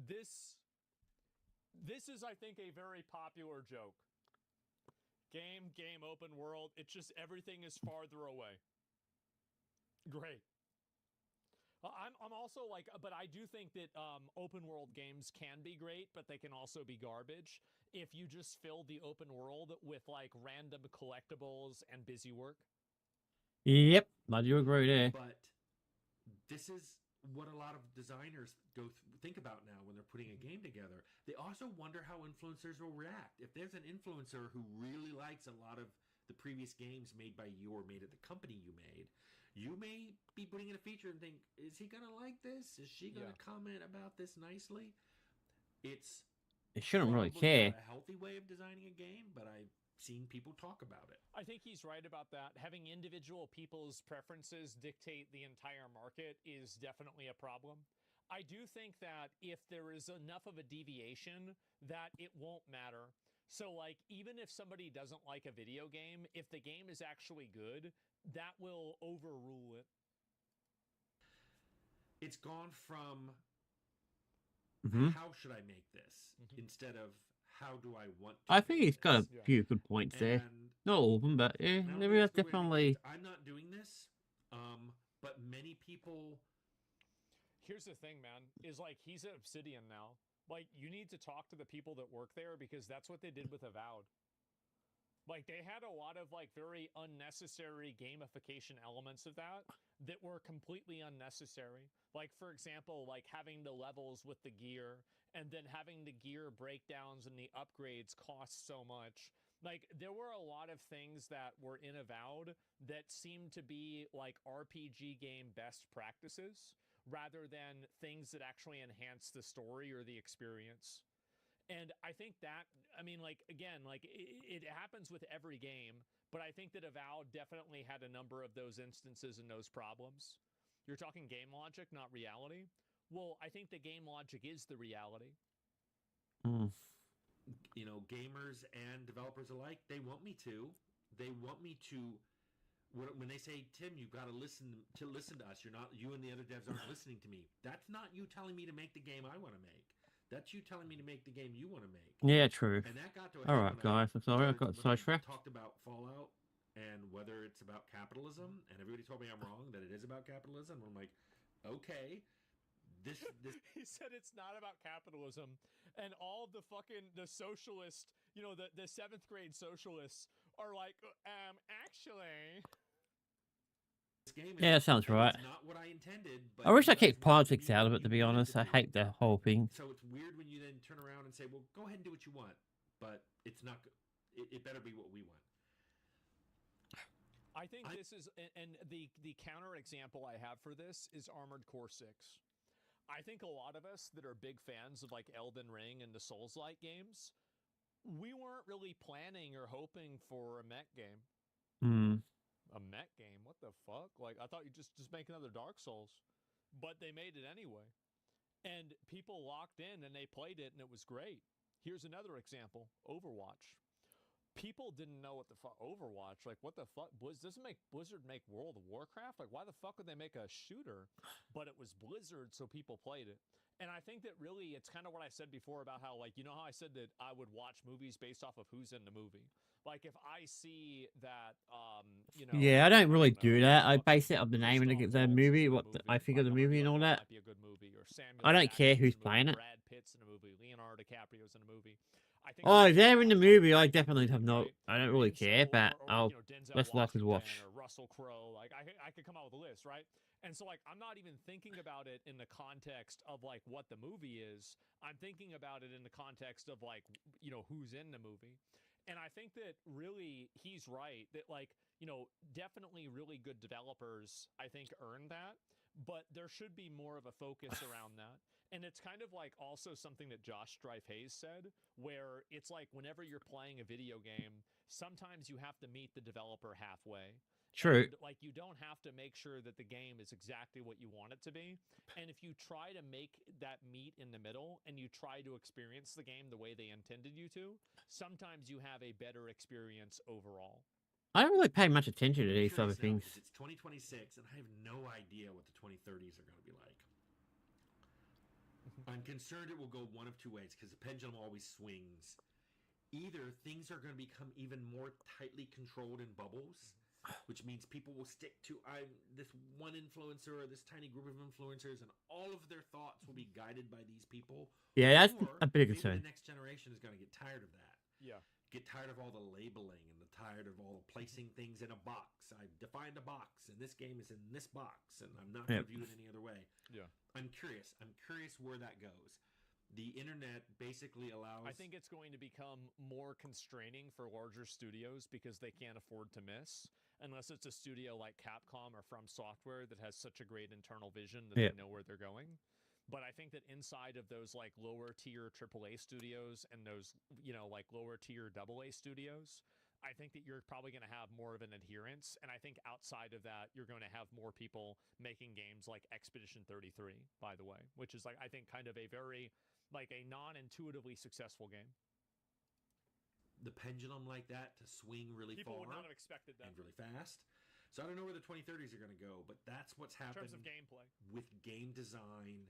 This is, I think, a very popular joke. Game, open world. It's just everything is farther away. Great. I'm also like, but I do think that open world games can be great, but they can also be garbage if you just fill the open world with like random collectibles and busy work. Yep, I do agree there. But this is what a lot of designers think about now when they're putting a game together. They also wonder how influencers will react. If there's an influencer who really likes a lot of the previous games made by you or made at the company you made, you may be putting in a feature and think, is he going to like this? Is she going to comment about this nicely? It shouldn't really care. Not a healthy way of designing a game, but I've seen people talk about it. I think he's right about that. Having individual people's preferences dictate the entire market is definitely a problem. I do think that if there is enough of a deviation, that it won't matter. So, like, even if somebody doesn't like a video game, if the game is actually good, that will overrule it. It's gone from how should I make this instead of how do I want to. I think he's got a few good points there. Not all of them, but yeah, there is definitely. I'm not doing this, but many people. Here's the thing, man, is like he's at Obsidian now. Like, you need to talk to the people that work there because that's what they did with Avowed. Like, they had a lot of, like, very unnecessary gamification elements of that were completely unnecessary. Like, for example, like having the levels with the gear and then having the gear breakdowns and the upgrades cost so much. Like, there were a lot of things that were in Avowed that seemed to be, like, RPG game best practices rather than things that actually enhance the story or the experience. And I think that, I mean, like, again, like, it happens with every game, but I think that Avowed definitely had a number of those instances and those problems. You're talking game logic, not reality. Well, I think the game logic is the reality. Gamers and developers alike, they want me to. When they say, Tim, you've got to listen to us. You and the other devs aren't listening to me. That's not you telling me to make the game I want to make. That's you telling me to make the game you want to make. Yeah, true. And that got to all right, guys. I'm sorry I got sidetracked. Talked about Fallout and whether it's about capitalism, and everybody told me I'm wrong, that it is about capitalism. I'm like, okay. This He said it's not about capitalism, and all the socialist, the 7th grade socialists are like, actually. Yeah, that sounds right. It's not what I intended. But I wish I kept politics out of it, to be honest. I hate the whole thing. So it's weird when you then turn around and say, well, go ahead and do what you want, but it's not. It better be what we want. I think this is, and the counter example I have for this is Armored Core 6. I think a lot of us that are big fans of like Elden Ring and the Souls-like games, we weren't really planning or hoping for a mech game. A mech game? What the fuck? Like, I thought you just make another Dark Souls. But they made it anyway. And people locked in and they played it and it was great. Here's another example: Overwatch. People didn't know what the fuck Overwatch, like what the fuck doesn't make Blizzard make World of Warcraft? Like why the fuck would they make a shooter? But it was Blizzard, so people played it. And I think that really it's kind of what I said before about how, like, you know how I said that I would watch movies based off of who's in the movie. Like if I see that Yeah, I don't really do that. I fucking base it on the name of Christoph the Waltz is movie, in a what I movie, think like of the I'm gonna movie be and like, all that that. might be a good movie. Or Samuel I don't care Jackson's who's in a movie, playing it. Brad Pitt's in a movie, Leonardo DiCaprio's in a movie. I think Oh, that if they're in the like movie, I definitely have no. right? I don't really And care, so, but or I'll Denzel less likely to Washington watch. or Russell Crowe. Like I could come out with a list, right? And so like I'm not even thinking about it in the context of like what the movie is. I'm thinking about it in the context of like who's in the movie. And I think that really he's right that like definitely really good developers I think earn that, but there should be more of a focus around that. And it's kind of like also something that Josh Strife Hayes said, where it's like whenever you're playing a video game, sometimes you have to meet the developer halfway. True. And, like, you don't have to make sure that the game is exactly what you want it to be. And if you try to make that meet in the middle and you try to experience the game the way they intended you to, sometimes you have a better experience overall. I don't really pay much attention to these other things. It's 2026, and I have no idea what the 2030s are going to be like. I'm concerned it will go one of two ways because the pendulum always swings. Either things are going to become even more tightly controlled in bubbles, which means people will stick to this one influencer or this tiny group of influencers, and all of their thoughts will be guided by these people. Yeah, that's or a big maybe concern. the next generation is going to get tired of that. Yeah. Get tired of all the labeling and tired of all the placing things in a box. I've defined a box, and this game is in this box, and I'm not going to view it any other way. Yeah. I'm curious where that goes. The internet basically allows... I think it's going to become more constraining for larger studios because they can't afford to miss, unless it's a studio like Capcom or From Software that has such a great internal vision that they know where they're going. But I think that inside of those like lower tier AAA studios and those, like lower tier AA studios, I think that you're probably going to have more of an adherence. And I think outside of that, you're going to have more people making games like Expedition 33, by the way, which is like, I think kind of a very, like a non-intuitively successful game. The pendulum like that to swing really People far would not have expected that. And really fast. So I don't know where the 2030s are going to go, but that's what's happened in terms of gameplay with game design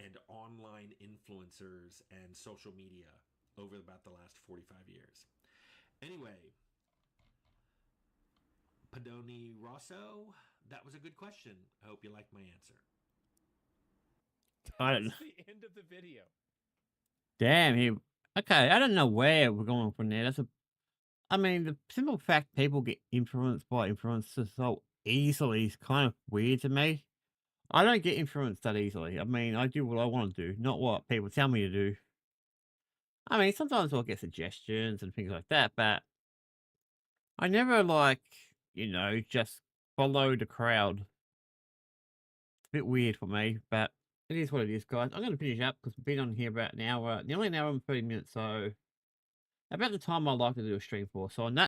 and online influencers and social media over about the last 45 years. Anyway, Padoni Rosso, that was a good question. I hope you liked my answer. That's the end of the video. Damn, okay, I don't know where we're going from there. I mean, the simple fact people get influenced by influencers so easily is kind of weird to me. I don't get influenced that easily. I mean, I do what I want to do, not what people tell me to do. I mean, sometimes I'll get suggestions and things like that, but I never, just follow the crowd. It's a bit weird for me, but it is what it is, guys. I'm going to finish up because we've been on here about an hour, nearly an hour and 30 minutes, so about the time I'd like to do a stream for. So on that